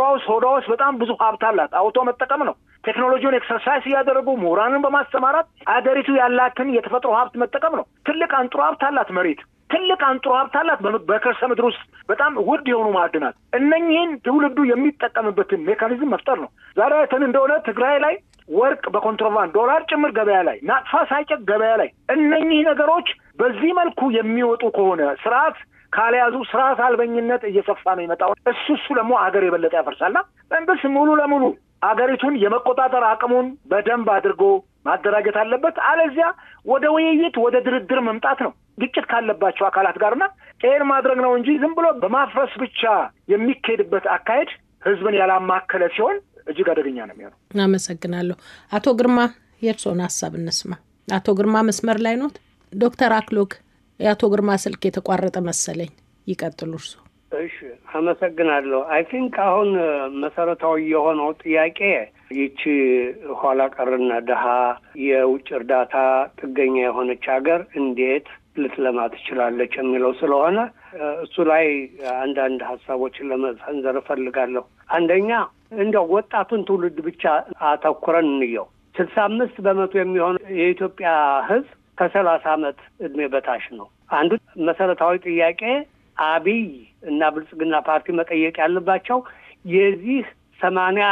ውስጥ ሆዷ ውስጥ በጣም ብዙ ሀብት አላት። አውቶ መጠቀም ነው። ቴክኖሎጂውን ኤክሰርሳይዝ እያደረጉ ምሁራንን በማስተማራት አገሪቱ ያላትን የተፈጥሮ ሀብት መጠቀም ነው። ትልቅ አንጥሮ ሀብት አላት መሬት። ትልቅ አንጥሮ ሀብት አላት በከርሰ ምድር ውስጥ በጣም ውድ የሆኑ ማዕድናት። እነኚህን ትውልዱ የሚጠቀምበትን ሜካኒዝም መፍጠር ነው። ዛሬ አይተን እንደሆነ ትግራይ ላይ ወርቅ በኮንትሮባንድ ዶላር ጭምር ገበያ ላይ ናጥፋ ሳይጨቅ ገበያ ላይ እነኚህ ነገሮች በዚህ መልኩ የሚወጡ ከሆነ ስርዓት ካልያዙ ስርዓት አልበኝነት እየሰፋ ነው ይመጣው። እሱ ደግሞ አገር የበለጠ ያፈርሳልና መንግስት ሙሉ ለሙሉ አገሪቱን የመቆጣጠር አቅሙን በደንብ አድርጎ ማደራጀት አለበት። አለዚያ ወደ ውይይት ወደ ድርድር መምጣት ነው ግጭት ካለባቸው አካላት ጋርና ይሄን ማድረግ ነው እንጂ ዝም ብሎ በማፍረስ ብቻ የሚካሄድበት አካሄድ ህዝብን ያላማከለ ሲሆን እጅግ አደገኛ ነው የሚሆነው። አመሰግናለሁ። አቶ ግርማ የእርስዎን ሀሳብ እንስማ። አቶ ግርማ መስመር ላይ ኖት? ዶክተር አክሎግ የአቶ ግርማ ስልክ የተቋረጠ መሰለኝ። ይቀጥሉ እርስዎ። እሺ፣ አመሰግናለሁ። አይ ቲንክ አሁን መሰረታዊ የሆነው ጥያቄ ይቺ ኋላ ቀርና ደሃ የውጭ እርዳታ ጥገኛ የሆነች ሀገር እንዴት ልትለማ ትችላለች የሚለው ስለሆነ እሱ ላይ አንዳንድ ሀሳቦችን ለመሰንዘር እፈልጋለሁ። አንደኛ እንደው ወጣቱን ትውልድ ብቻ አተኩረን እንየው። 65% የሚሆን የኢትዮጵያ ህዝብ ከ30 ዓመት እድሜ በታች ነው። አንዱ መሰረታዊ ጥያቄ አብይ እና ብልጽግና ፓርቲ መጠየቅ ያለባቸው የዚህ 80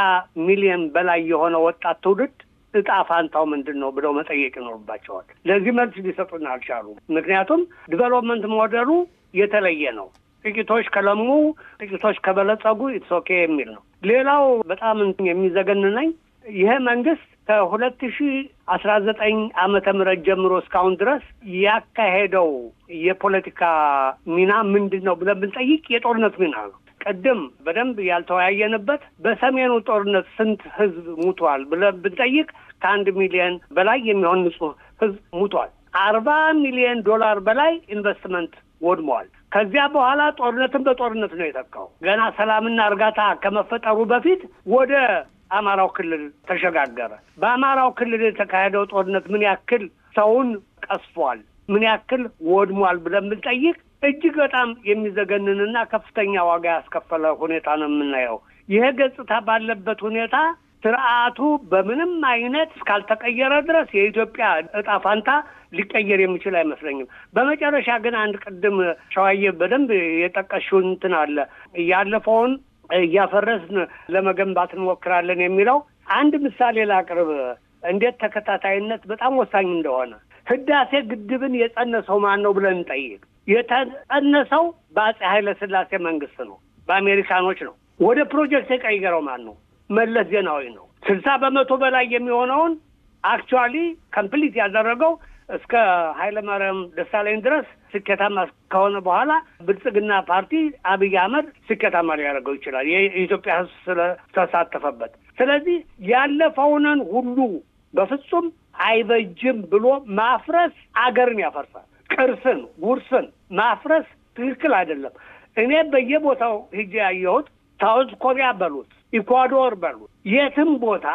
ሚሊዮን በላይ የሆነ ወጣት ትውልድ እጣ ፋንታው ምንድን ነው ብለው መጠየቅ ይኖርባቸዋል። ለዚህ መልስ ሊሰጡን አልቻሉም። ምክንያቱም ዲቨሎፕመንት ሞዴሉ የተለየ ነው። ጥቂቶች ከለሙ ጥቂቶች ከበለጸጉ ኢትስ ኦኬ የሚል ነው። ሌላው በጣም የሚዘገንነኝ ይሄ መንግስት ከ2019 ዓመተ ምህረት ጀምሮ እስካሁን ድረስ ያካሄደው የፖለቲካ ሚና ምንድን ነው ብለን ብንጠይቅ የጦርነት ሚና ነው። ቀደም በደንብ ያልተወያየንበት በሰሜኑ ጦርነት ስንት ህዝብ ሙቷል ብለን ብንጠይቅ ከ1 ሚሊዮን በላይ የሚሆን ንጹህ ህዝብ ሙቷል። $40 ሚሊዮን በላይ ኢንቨስትመንት ወድመዋል። ከዚያ በኋላ ጦርነትን በጦርነት ነው የተካው። ገና ሰላምና እርጋታ ከመፈጠሩ በፊት ወደ አማራው ክልል ተሸጋገረ። በአማራው ክልል የተካሄደው ጦርነት ምን ያክል ሰውን ቀስፏል፣ ምን ያክል ወድሟል ብለን ብንጠይቅ እጅግ በጣም የሚዘገንንና ከፍተኛ ዋጋ ያስከፈለ ሁኔታ ነው የምናየው። ይሄ ገጽታ ባለበት ሁኔታ ስርዓቱ በምንም አይነት እስካልተቀየረ ድረስ የኢትዮጵያ እጣ ፋንታ ሊቀየር የሚችል አይመስለኝም። በመጨረሻ ግን አንድ ቅድም ሸዋዬ በደንብ የጠቀሽው እንትን አለ ያለፈውን እያፈረስን ለመገንባት እንሞክራለን የሚለው አንድ ምሳሌ ላቅርብ እንዴት ተከታታይነት በጣም ወሳኝ እንደሆነ። ህዳሴ ግድብን የጸነሰው ማን ነው ብለን እንጠይቅ። የተጸነሰው በአፄ ኃይለ ሥላሴ መንግስት ነው፣ በአሜሪካኖች ነው። ወደ ፕሮጀክት የቀየረው ማን ነው? መለስ ዜናዊ ነው። 60% በላይ የሚሆነውን አክቹዋሊ ኮምፕሊት ያደረገው እስከ ኃይለ ማርያም ደሳለኝ ድረስ ስኬታማ ከሆነ በኋላ ብልጽግና ፓርቲ አብይ አህመድ ስኬታማ ሊያደርገው ይችላል የኢትዮጵያ ህዝብ ስለተሳተፈበት። ስለዚህ ያለፈውንን ሁሉ በፍጹም አይበጅም ብሎ ማፍረስ አገርን ያፈርሳል። ቅርስን ውርስን ማፍረስ ትክክል አይደለም። እኔ በየቦታው ሂጄ ያየሁት ሳውዝ ኮሪያ በሉት ኢኳዶር በሉት የትም ቦታ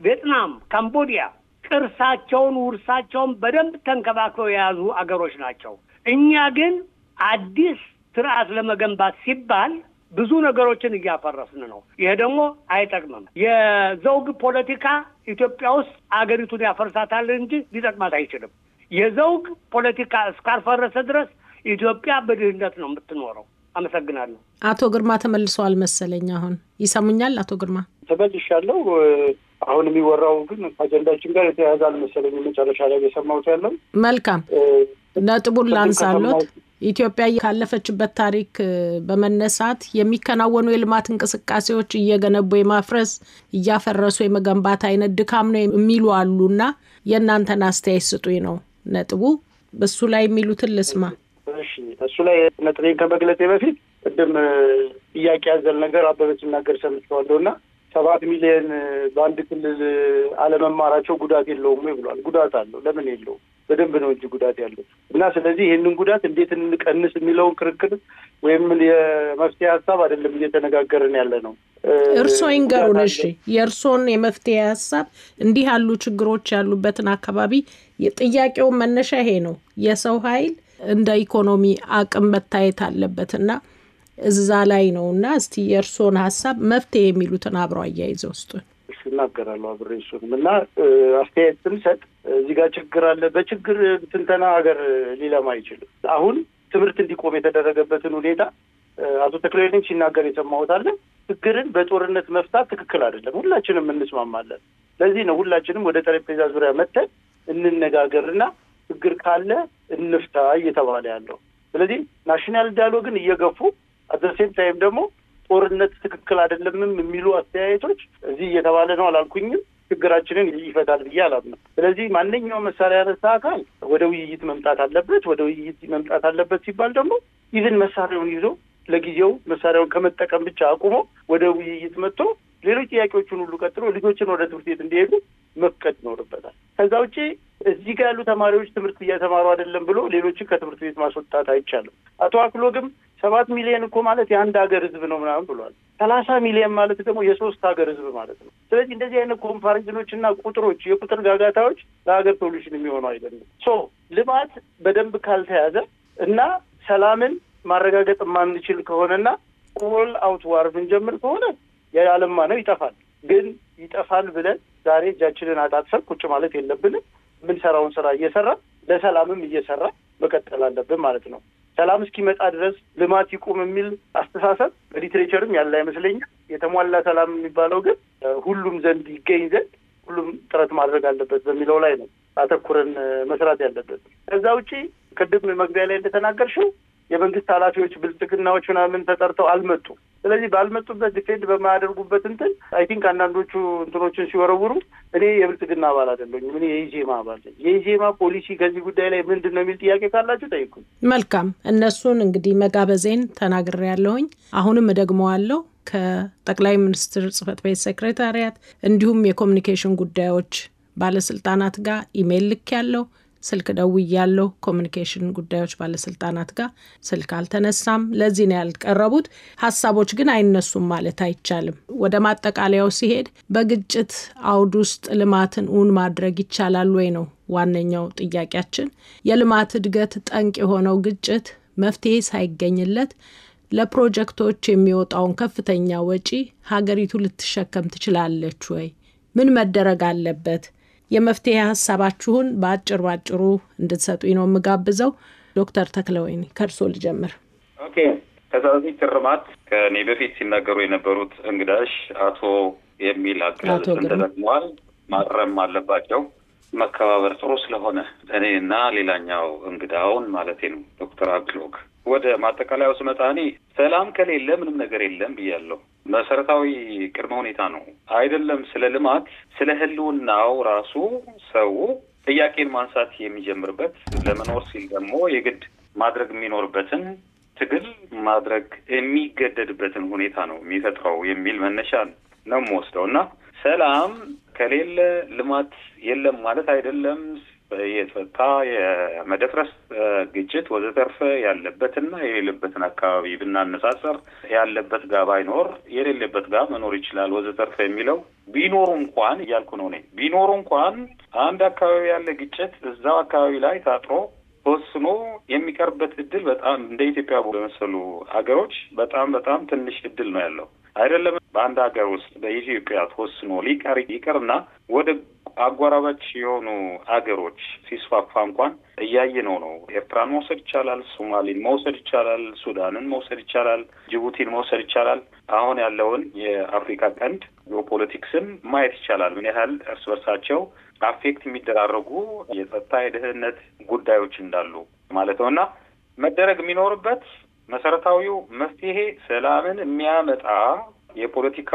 ቪየትናም፣ ካምቦዲያ ቅርሳቸውን ውርሳቸውን በደንብ ተንከባክበው የያዙ አገሮች ናቸው። እኛ ግን አዲስ ስርዓት ለመገንባት ሲባል ብዙ ነገሮችን እያፈረስን ነው። ይሄ ደግሞ አይጠቅምም። የዘውግ ፖለቲካ ኢትዮጵያ ውስጥ አገሪቱን ያፈርሳታል እንጂ ሊጠቅማት አይችልም። የዘውግ ፖለቲካ እስካልፈረሰ ድረስ ኢትዮጵያ በድህነት ነው የምትኖረው። አመሰግናለሁ። አቶ ግርማ ተመልሰዋል መሰለኝ። አሁን ይሰሙኛል? አቶ ግርማ ተመልሻለሁ። አሁን የሚወራው ግን አጀንዳችን ጋር የተያያዘ አልመሰለኝ። መጨረሻ ላይ የሰማሁት ያለው መልካም ነጥቡን ላንሳሎት። ኢትዮጵያ ካለፈችበት ታሪክ በመነሳት የሚከናወኑ የልማት እንቅስቃሴዎች እየገነቡ የማፍረስ እያፈረሱ የመገንባት አይነት ድካም ነው የሚሉ አሉና የእናንተን አስተያየት ስጡኝ ነው ነጥቡ። በሱ ላይ የሚሉትን ልስማ። እሺ፣ እሱ ላይ ነጥቤን ከመግለጼ በፊት ቅድም ጥያቄ ያዘል ነገር አበበች ሲናገር ሰምቼዋለሁና 7 ሚሊዮን በአንድ ክልል አለመማራቸው ጉዳት የለውም ወይ ብሏል። ጉዳት አለው። ለምን የለውም? በደንብ ነው እንጂ ጉዳት ያለው እና ስለዚህ ይህንን ጉዳት እንዴት እንቀንስ የሚለውን ክርክር ወይም የመፍትሄ ሀሳብ አይደለም እየተነጋገርን ያለ ነው። እርስዎ ይንገሩን። እሺ፣ የእርስዎን የመፍትሄ ሀሳብ እንዲህ ያሉ ችግሮች ያሉበትን አካባቢ የጥያቄው መነሻ ይሄ ነው። የሰው ኃይል እንደ ኢኮኖሚ አቅም መታየት አለበትና እዛ ላይ ነውና እስቲ የእርስዎን ሀሳብ መፍትሄ የሚሉትን አብረው አያይዘው ውስጥ እናገራለሁ አብሬ እሱንም እና አስተያየት ስንሰጥ እዚህ ጋር ችግር አለ። በችግር ትንተና ሀገር ሊለማ አይችልም። አሁን ትምህርት እንዲቆም የተደረገበትን ሁኔታ አቶ ተክለወይኒ ሲናገር የሰማሁት አለ። ችግርን በጦርነት መፍታት ትክክል አይደለም። ሁላችንም እንስማማለን። ለዚህ ነው ሁላችንም ወደ ጠረጴዛ ዙሪያ መጥተን እንነጋገርና ችግር ካለ እንፍታ እየተባለ ያለው። ስለዚህ ናሽናል ዳያሎግን እየገፉ አዘሴም ታይም ደግሞ ጦርነት ትክክል አይደለምም የሚሉ አስተያየቶች እዚህ እየተባለ ነው አላልኩኝም። ችግራችንን ይፈታል ብዬ አላምንም። ስለዚህ ማንኛውም መሳሪያ ያነሳ አካል ወደ ውይይት መምጣት አለበት። ወደ ውይይት መምጣት አለበት ሲባል ደግሞ ኢቭን መሳሪያውን ይዞ ለጊዜው መሳሪያውን ከመጠቀም ብቻ አቁሞ ወደ ውይይት መጥቶ ሌሎች ጥያቄዎችን ሁሉ ቀጥሎ ልጆችን ወደ ትምህርት ቤት እንዲሄዱ መፍቀድ ይኖርበታል። ከዛ ውጪ እዚህ ጋር ያሉ ተማሪዎች ትምህርት እየተማሩ አይደለም ብሎ ሌሎችን ከትምህርት ቤት ማስወጣት አይቻልም። አቶ አክሎግም 7 ሚሊዮን እኮ ማለት የአንድ ሀገር ህዝብ ነው ምናምን ብሏል። 30 ሚሊዮን ማለት ደግሞ የ3 ሀገር ህዝብ ማለት ነው። ስለዚህ እንደዚህ አይነት ኮምፓሪዝኖችና ቁጥሮች፣ የቁጥር ጋጋታዎች ለሀገር ሶሉሽን የሚሆኑ አይደለም። ልማት በደንብ ካልተያዘ እና ሰላምን ማረጋገጥ የማንችል ከሆነና ኦል አውት ዋር ብንጀምር ከሆነ የዓለማ ነው ይጠፋል። ግን ይጠፋል ብለን ዛሬ እጃችንን አጣጥፈን ቁጭ ማለት የለብንም። የምንሰራውን ስራ እየሰራ ለሰላምም እየሰራ መቀጠል አለብን ማለት ነው። ሰላም እስኪመጣ ድረስ ልማት ይቁም የሚል አስተሳሰብ በሊትሬቸርም ያለ አይመስለኝም። የተሟላ ሰላም የሚባለው ግን ሁሉም ዘንድ ይገኝ ዘንድ ሁሉም ጥረት ማድረግ አለበት በሚለው ላይ ነው አተኩረን መስራት ያለበት። ከዛ ውጪ ቅድም መግቢያ ላይ እንደተናገርሽው የመንግስት ኃላፊዎች ብልጽግናዎች ምናምን ተጠርተው አልመጡም። ስለዚህ ባልመጡበት ዲፌንድ በማያደርጉበት እንትን አይ ቲንክ አንዳንዶቹ እንትኖችን ሲወረውሩ እኔ የብልጽግና አባል አይደለሁም፣ እኔ የኢዜማ አባል ነኝ። የኢዜማ ፖሊሲ ከዚህ ጉዳይ ላይ ምንድን ነው የሚል ጥያቄ ካላችሁ ጠይቁኝ። መልካም፣ እነሱን እንግዲህ መጋበዜን ተናግሬያለሁኝ። አሁንም እደግመዋለሁ። ከጠቅላይ ሚኒስትር ጽህፈት ቤት ሴክሬታሪያት እንዲሁም የኮሚኒኬሽን ጉዳዮች ባለስልጣናት ጋር ኢሜይል ልክ ያለው ስልክ ደውያለሁ። ኮሚኒኬሽን ጉዳዮች ባለስልጣናት ጋር ስልክ አልተነሳም። ለዚህ ነው ያልቀረቡት። ሀሳቦች ግን አይነሱም ማለት አይቻልም። ወደ ማጠቃለያው ሲሄድ በግጭት አውድ ውስጥ ልማትን እውን ማድረግ ይቻላል ወይ ነው ዋነኛው ጥያቄያችን። የልማት እድገት ጠንቅ የሆነው ግጭት መፍትሄ ሳይገኝለት ለፕሮጀክቶች የሚወጣውን ከፍተኛ ወጪ ሀገሪቱ ልትሸከም ትችላለች ወይ ምን መደረግ አለበት? የመፍትሄ ሀሳባችሁን ባጭሩ እንድትሰጡኝ ነው የምጋብዘው። ዶክተር ተክለወይኒ ከርሶ ልጀምር። ኦኬ። ከዛ በፊት ትርማት ከኔ በፊት ሲናገሩ የነበሩት እንግዳሽ አቶ የሚል አገላለጽ ተጠቅመዋል። ማረም አለባቸው። መከባበር ጥሩ ስለሆነ እኔና ሌላኛው እንግዳውን ማለቴ ነው ዶክተር አክሎግ ወደ ማጠቃለያው ስመጣኔ ሰላም ከሌለ ምንም ነገር የለም ብያለሁ። መሰረታዊ ቅድመ ሁኔታ ነው አይደለም። ስለ ልማት ስለ ህልውናው ራሱ ሰው ጥያቄን ማንሳት የሚጀምርበት ለመኖር ሲል ደግሞ የግድ ማድረግ የሚኖርበትን ትግል ማድረግ የሚገደድበትን ሁኔታ ነው የሚፈጥረው የሚል መነሻ ነው የምወስደው እና ሰላም ከሌለ ልማት የለም ማለት አይደለም። የጸጥታ የመደፍረስ ግጭት ወዘተርፈ ያለበትና የሌለበትን አካባቢ ብናነጻጸር ያለበት ጋር ባይኖር የሌለበት ጋር መኖር ይችላል ወዘተርፈ የሚለው ቢኖር እንኳን እያልኩ ነው እኔ ቢኖር እንኳን አንድ አካባቢ ያለ ግጭት እዛው አካባቢ ላይ ታጥሮ ተወስኖ የሚቀርበት እድል በጣም እንደ ኢትዮጵያ በመሰሉ ሀገሮች በጣም ትንሽ እድል ነው ያለው። አይደለም በአንድ ሀገር ውስጥ በኢትዮጵያ ተወስኖ ሊቀርና ወደ አጓራባች የሆኑ ሀገሮች ሲስፋፋ እንኳን እያየነው ነው። ኤርትራን መውሰድ ይቻላል፣ ሶማሊን መውሰድ ይቻላል፣ ሱዳንን መውሰድ ይቻላል፣ ጅቡቲን መውሰድ ይቻላል። አሁን ያለውን የአፍሪካ ቀንድ ጂኦፖለቲክስን ማየት ይቻላል። ምን ያህል እርስ በርሳቸው አፌክት የሚደራረጉ የጸጥታ የደህንነት ጉዳዮች እንዳሉ ማለት ነው። እና መደረግ የሚኖርበት መሰረታዊው መፍትሄ ሰላምን የሚያመጣ የፖለቲካ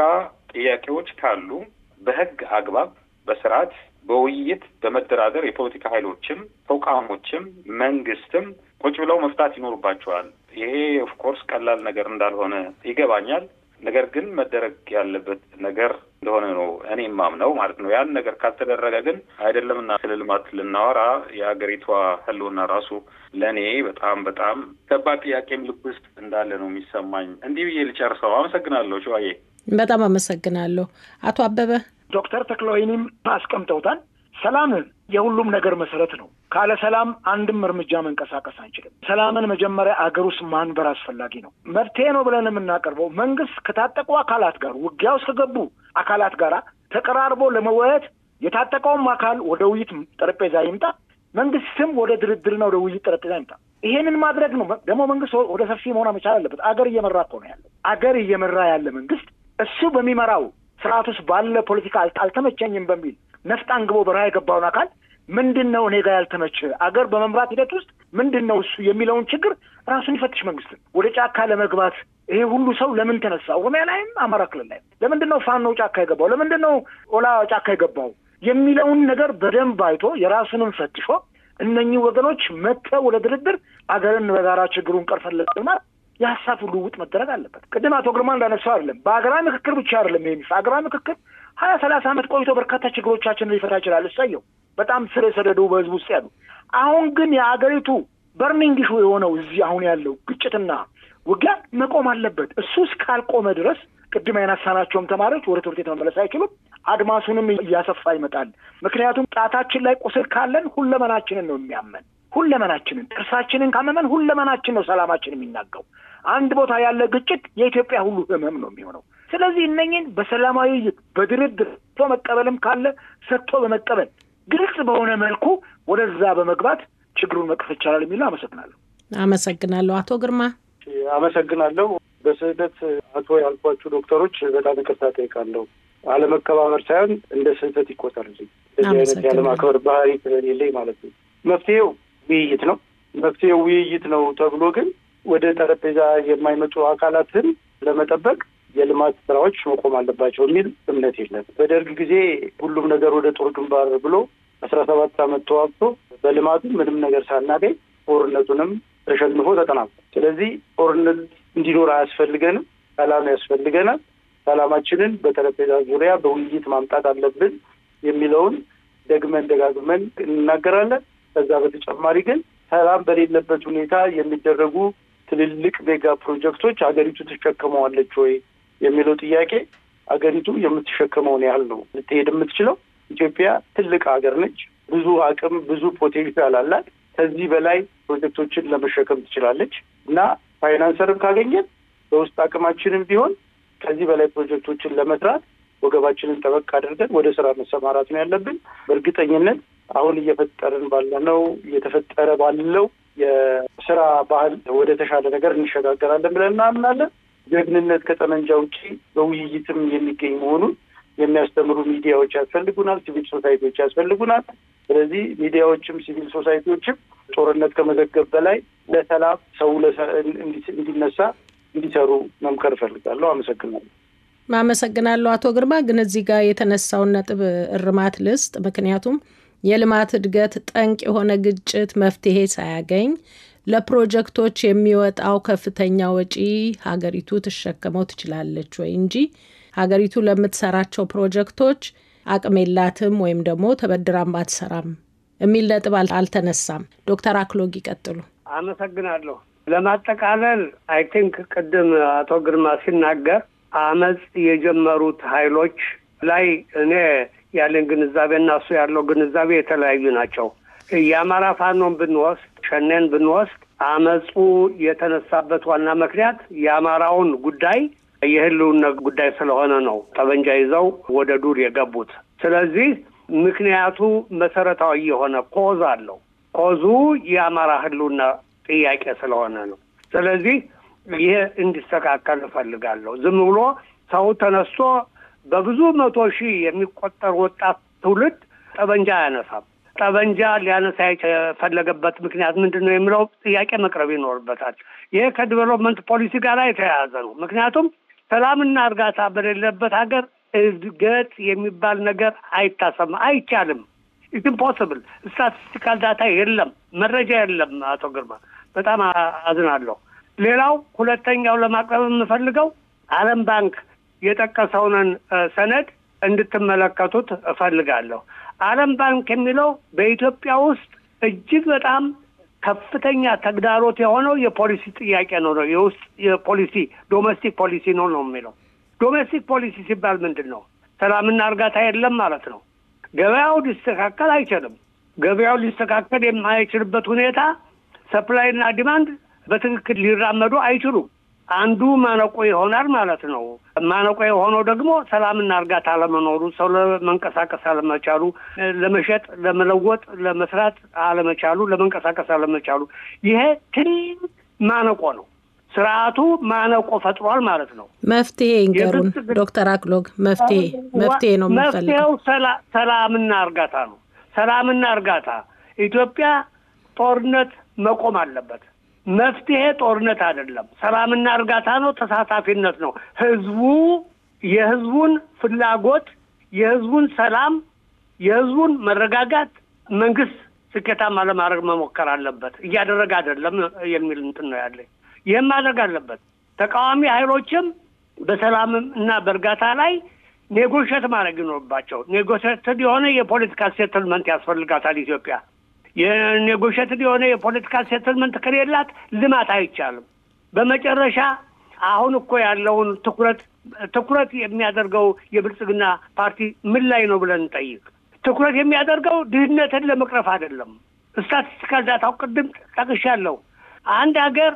ጥያቄዎች ካሉ በህግ አግባብ በስርዓት በውይይት በመደራደር የፖለቲካ ኃይሎችም ተቋሞችም መንግስትም ቁጭ ብለው መፍታት ይኖርባቸዋል። ይሄ ኦፍ ኮርስ ቀላል ነገር እንዳልሆነ ይገባኛል። ነገር ግን መደረግ ያለበት ነገር እንደሆነ ነው እኔ የማምነው ማለት ነው። ያን ነገር ካልተደረገ ግን አይደለምና ስለ ልማት ልናወራ የሀገሪቷ ህልውና ራሱ ለእኔ በጣም ከባድ ጥያቄም ልብ ውስጥ እንዳለ ነው የሚሰማኝ። እንዲህ ብዬ ልጨርሰው። አመሰግናለሁ። ሸዋዬ በጣም አመሰግናለሁ። አቶ አበበ ዶክተር ተክለወይኒም አስቀምጠውታል። ሰላም የሁሉም ነገር መሰረት ነው። ካለ ሰላም አንድም እርምጃ መንቀሳቀስ አንችልም። ሰላምን መጀመሪያ አገር ውስጥ ማንበር አስፈላጊ ነው። መፍትሄ ነው ብለን የምናቀርበው መንግስት ከታጠቁ አካላት ጋር ውጊያ ውስጥ ከገቡ አካላት ጋር ተቀራርቦ ለመወያየት የታጠቀውም አካል ወደ ውይይት ጠረጴዛ ይምጣ፣ መንግስትም ወደ ድርድርና ወደ ውይይት ጠረጴዛ ይምጣ። ይሄንን ማድረግ ነው ደግሞ መንግስት ወደ ሰፊ መሆን መቻል አለበት። አገር እየመራ እኮ ነው ያለው። አገር እየመራ ያለ መንግስት እሱ በሚመራው ስርዓት ውስጥ ባለ ፖለቲካ አልተመቸኝም በሚል ነፍጥ አንግቦ በረሃ የገባውን አካል ምንድነው እኔ ጋር ያልተመቸ አገር በመምራት ሂደት ውስጥ ምንድነው እሱ የሚለውን ችግር ራሱን ይፈትሽ። መንግስት ወደ ጫካ ለመግባት ይሄ ሁሉ ሰው ለምን ተነሳ? ኦሮሚያ ላይም አማራ ክልል ላይ ለምንድነው ፋኖ ጫካ የገባው? ለምንድነው ኦላ ጫካ የገባው የሚለውን ነገር በደንብ አይቶ የራሱንም ፈትሾ እነኚህ ወገኖች መጥተው ወደ ድርድር አገርን በጋራ ችግሩን ቀርፈን ለማለት የሀሳብ ልውውጥ መደረግ አለበት። ቅድም አቶ ግርማ እንዳነሳው አይደለም በሀገራዊ ምክክር ብቻ አይደለም የሚል ሀገራዊ ምክክር 20-30 ዓመት ቆይቶ በርካታ ችግሮቻችንን ሊፈታ ይችላል። እሰየው በጣም ስር የሰደዱ በህዝብ ውስጥ ያሉ። አሁን ግን የአገሪቱ በርኒንግ ኢሹ የሆነው እዚህ አሁን ያለው ግጭትና ውጊያ መቆም አለበት። እሱ እስካልቆመ ድረስ ቅድም ያነሳናቸውም ተማሪዎች ወደ ትምህርት ቤት መመለስ አይችሉም። አድማሱንም እያሰፋ ይመጣል። ምክንያቱም ጣታችን ላይ ቁስል ካለን ሁለመናችንን ነው የሚያመን። ሁለመናችንን ጥርሳችንን ካመመን ሁለመናችን ነው ሰላማችን የሚናገው። አንድ ቦታ ያለ ግጭት የኢትዮጵያ ሁሉ ህመም ነው የሚሆነው። ስለዚህ እነኝን በሰላማዊ በድርድር መቀበልም ካለ ሰጥቶ በመቀበል ግልጽ በሆነ መልኩ ወደዛ በመግባት ችግሩን መቅረፍ ይቻላል የሚል አመሰግናለሁ። አቶ ግርማ አመሰግናለሁ። በስህተት አቶ ያልኳችሁ ዶክተሮች በጣም ይቅርታ ጠይቃለሁ። አለመከባበር ሳይሆን እንደ ስህተት ይቆጠርልኝ። እንደዚህ አይነት ያለማክበር ባህሪ ስለሌለኝ ማለት ነው። መፍትሄው ውይይት ነው ተብሎ ግን ወደ ጠረጴዛ የማይመጡ አካላትን ለመጠበቅ የልማት ስራዎች መቆም አለባቸው የሚል እምነት የለም። በደርግ ጊዜ ሁሉም ነገር ወደ ጦር ግንባር ብሎ 17 ዓመት ተዋግቶ በልማቱ ምንም ነገር ሳናገኝ ጦርነቱንም ተሸንፎ ተጠናቋል። ስለዚህ ጦርነት እንዲኖር አያስፈልገንም፣ ሰላም ያስፈልገናል። ሰላማችንን በጠረጴዛ ዙሪያ በውይይት ማምጣት አለብን የሚለውን ደጋግመን እንናገራለን። ከዛ በተጨማሪ ግን ሰላም በሌለበት ሁኔታ የሚደረጉ ትልልቅ ሜጋ ፕሮጀክቶች አገሪቱ ትሸከመዋለች ወይ የሚለው ጥያቄ አገሪቱ የምትሸከመውን ያህል ነው ልትሄድ የምትችለው። ኢትዮጵያ ትልቅ ሀገር ነች። ብዙ አቅም፣ ብዙ ፖቴንሻል አላት። ከዚህ በላይ ፕሮጀክቶችን ለመሸከም ትችላለች እና ፋይናንሰርም ካገኘን በውስጥ አቅማችንም ቢሆን ከዚህ በላይ ፕሮጀክቶችን ለመስራት ወገባችንን ጠበቅ አድርገን ወደ ስራ መሰማራት ነው ያለብን። በእርግጠኝነት አሁን እየተፈጠረ ባለው የስራ ባህል ወደ ተሻለ ነገር እንሸጋገራለን ብለን እናምናለን። ጀግንነት ከጠመንጃ ውጪ በውይይትም የሚገኝ መሆኑን የሚያስተምሩ ሚዲያዎች ያስፈልጉናል፣ ሲቪል ሶሳይቲዎች ያስፈልጉናል። ስለዚህ ሚዲያዎችም ሲቪል ሶሳይቲዎችም ጦርነት ከመዘገብ በላይ ለሰላም ሰው እንዲነሳ እንዲሰሩ መምከር እፈልጋለሁ። አመሰግናለሁ አቶ ግርማ። ግን እዚህ ጋር የተነሳውን ነጥብ እርማት ልስጥ። ምክንያቱም የልማት እድገት ጠንቅ የሆነ ግጭት መፍትሄ ሳያገኝ ለፕሮጀክቶች የሚወጣው ከፍተኛ ወጪ ሀገሪቱ ትሸከመው ትችላለች ወይ እንጂ ሀገሪቱ ለምትሰራቸው ፕሮጀክቶች አቅም የላትም ወይም ደግሞ ተበድራም አትሰራም የሚል ነጥብ አልተነሳም። ዶክተር አክሎግ ይቀጥሉ። አመሰግናለሁ። ለማጠቃለል አይ ቲንክ ቅድም አቶ ግርማ ሲናገር አመጽ የጀመሩት ኃይሎች ላይ እኔ ያለን ግንዛቤና እሱ ያለው ግንዛቤ የተለያዩ ናቸው። የአማራ ፋኖን ብንወስድ ሸኔን ብንወስድ አመጹ የተነሳበት ዋና ምክንያት የአማራውን ጉዳይ የህልውና ጉዳይ ስለሆነ ነው ጠበንጃ ይዘው ወደ ዱር የገቡት። ስለዚህ ምክንያቱ መሰረታዊ የሆነ ኮዝ አለው። ኮዙ የአማራ ህልውና ጥያቄ ስለሆነ ነው። ስለዚህ ይሄ እንዲስተካከል እፈልጋለሁ። ዝም ብሎ ሰው ተነስቶ በብዙ 100 ሺህ የሚቆጠር ወጣት ትውልድ ጠበንጃ አያነሳም። ጠበንጃ ሊያነሳ የፈለገበት ምክንያት ምንድነው የሚለው ጥያቄ መቅረብ ይኖርበታል። ይሄ ከዲቨሎፕመንት ፖሊሲ ጋር የተያያዘ ነው። ምክንያቱም ሰላምና እርጋታ በሌለበት ሀገር እድገት የሚባል ነገር አይቻልም። ኢትስ ኢምፖሲብል። ስታቲስቲካል ዳታ የለም፣ መረጃ የለም። አቶ ግርማ በጣም አዝናለሁ። ሌላው ሁለተኛው ለማቅረብ የምፈልገው ዓለም ባንክ የጠቀሰውን ሰነድ እንድትመለከቱት እፈልጋለሁ። ዓለም ባንክ የሚለው በኢትዮጵያ ውስጥ እጅግ በጣም ከፍተኛ ተግዳሮት የሆነው የፖሊሲ ጥያቄ ነው። የውስጥ የፖሊሲ ዶሜስቲክ ፖሊሲ ነው የሚለው። ዶሜስቲክ ፖሊሲ ሲባል ምንድን ነው? ሰላምና እርጋታ የለም ማለት ነው። ገበያው ሊስተካከል አይችልም። ገበያው ሊስተካከል የማይችልበት ሁኔታ ሰፕላይና ዲማንድ በትክክል ሊራመዱ አይችሉም። አንዱ ማነቆ ይሆናል ማለት ነው። ማነቆ የሆነው ደግሞ ሰላምና እርጋታ አለመኖሩ፣ ሰው ለመንቀሳቀስ አለመቻሉ፣ ለመሸጥ፣ ለመለወጥ፣ ለመስራት አለመቻሉ፣ ለመንቀሳቀስ አለመቻሉ፣ ይሄ ትልቅ ማነቆ ነው። ስርዓቱ ማነቆ ፈጥሯል ማለት ነው። መፍትሄ እንገሩን ዶክተር አክሎግ። መፍትሄ ነው የምንፈልገው። መፍትሄው ሰላምና እርጋታ ነው። ሰላምና እርጋታ። ኢትዮጵያ ጦርነት መቆም አለበት። መፍትሄ ጦርነት አይደለም፣ ሰላምና እርጋታ ነው፣ ተሳታፊነት ነው። የህዝቡን ፍላጎት፣ የህዝቡን ሰላም፣ የህዝቡን መረጋጋት መንግስት ስኬታማ ለማድረግ መሞከር አለበት። እያደረገ አይደለም የሚል እንትን ነው ያለኝ። ይህም ማድረግ አለበት። ተቃዋሚ ኃይሎችም በሰላም እና በእርጋታ ላይ ኔጎሽት ማድረግ ይኖርባቸው። ኔጎሽትድ የሆነ የፖለቲካል ሴትልመንት ያስፈልጋታል ኢትዮጵያ። የኔጎሽትድ የሆነ የፖለቲካል ሴትልመንት ከሌላት ልማት አይቻልም። በመጨረሻ አሁን እኮ ያለውን ትኩረት የሚያደርገው የብልጽግና ፓርቲ ምን ላይ ነው ብለን እንጠይቅ። ትኩረት የሚያደርገው ድህነትን ለመቅረፍ አይደለም። ስታቲስቲካል ዳታው ቅድም ጠቅሻለሁ። አንድ ሀገር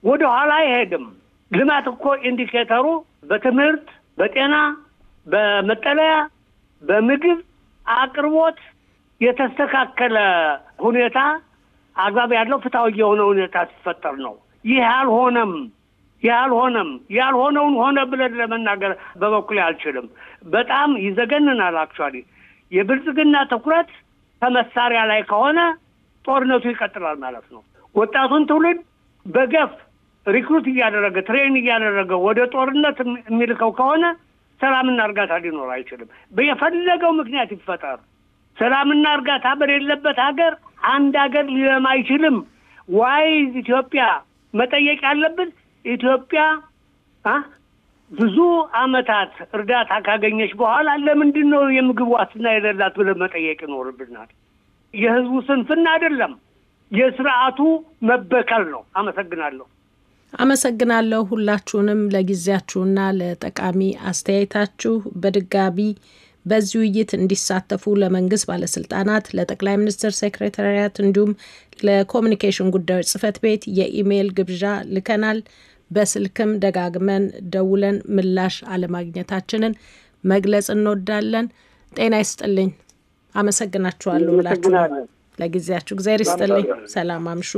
ወደ ኋላ አይሄድም። ልማት እኮ ኢንዲኬተሩ በትምህርት፣ በጤና፣ በመጠለያ፣ በምግብ አቅርቦት የተስተካከለ ሁኔታ፣ አግባብ ያለው ፍትሃዊ የሆነ ሁኔታ ሲፈጠር ነው። ይህ ያልሆነውን ሆነ ብለን ለመናገር በበኩሌ አልችልም። በጣም ይዘገንናል። አክቹዋሊ የብልጽግና ትኩረት ከመሳሪያ ላይ ከሆነ ጦርነቱ ይቀጥላል ማለት ነው። ወጣቱን ትውልድ በገፍ ሪክሩት እያደረገ ትሬን እያደረገ ወደ ጦርነት የሚልከው ከሆነ ሰላምና እርጋታ ሊኖር አይችልም። በየፈለገው ምክንያት ይፈጠር ሰላምና እርጋታ በሌለበት ሀገር አንድ ሀገር ሊለማ አይችልም። ኢትዮጵያ መጠየቅ ያለብን ኢትዮጵያ ብዙ አመታት እርዳታ ካገኘች በኋላ ለምንድን ነው የምግብ ዋስትና የሌላት ብለን መጠየቅ ይኖርብናል። የህዝቡ ስንፍና አይደለም፣ የስርዓቱ መበከል ነው። አመሰግናለሁ ሁላችሁንም ለጊዜያችሁና ለጠቃሚ አስተያየታችሁ። በድጋሚ በዚህ ውይይት እንዲሳተፉ ለመንግስት ባለስልጣናት፣ ለጠቅላይ ሚኒስትር ሴክሬታሪያት እንዲሁም ለኮሚኒኬሽን ጉዳዮች ጽህፈት ቤት የኢሜይል ግብዣ ልከናል። በስልክም ደጋግመን ደውለን ምላሽ አለማግኘታችንን መግለጽ እንወዳለን። ጤና ይስጥልኝ። አመሰግናችኋለሁ። ለጊዜያችሁ እግዚአብሔር ይስጥልኝ። ሰላም አምሹ።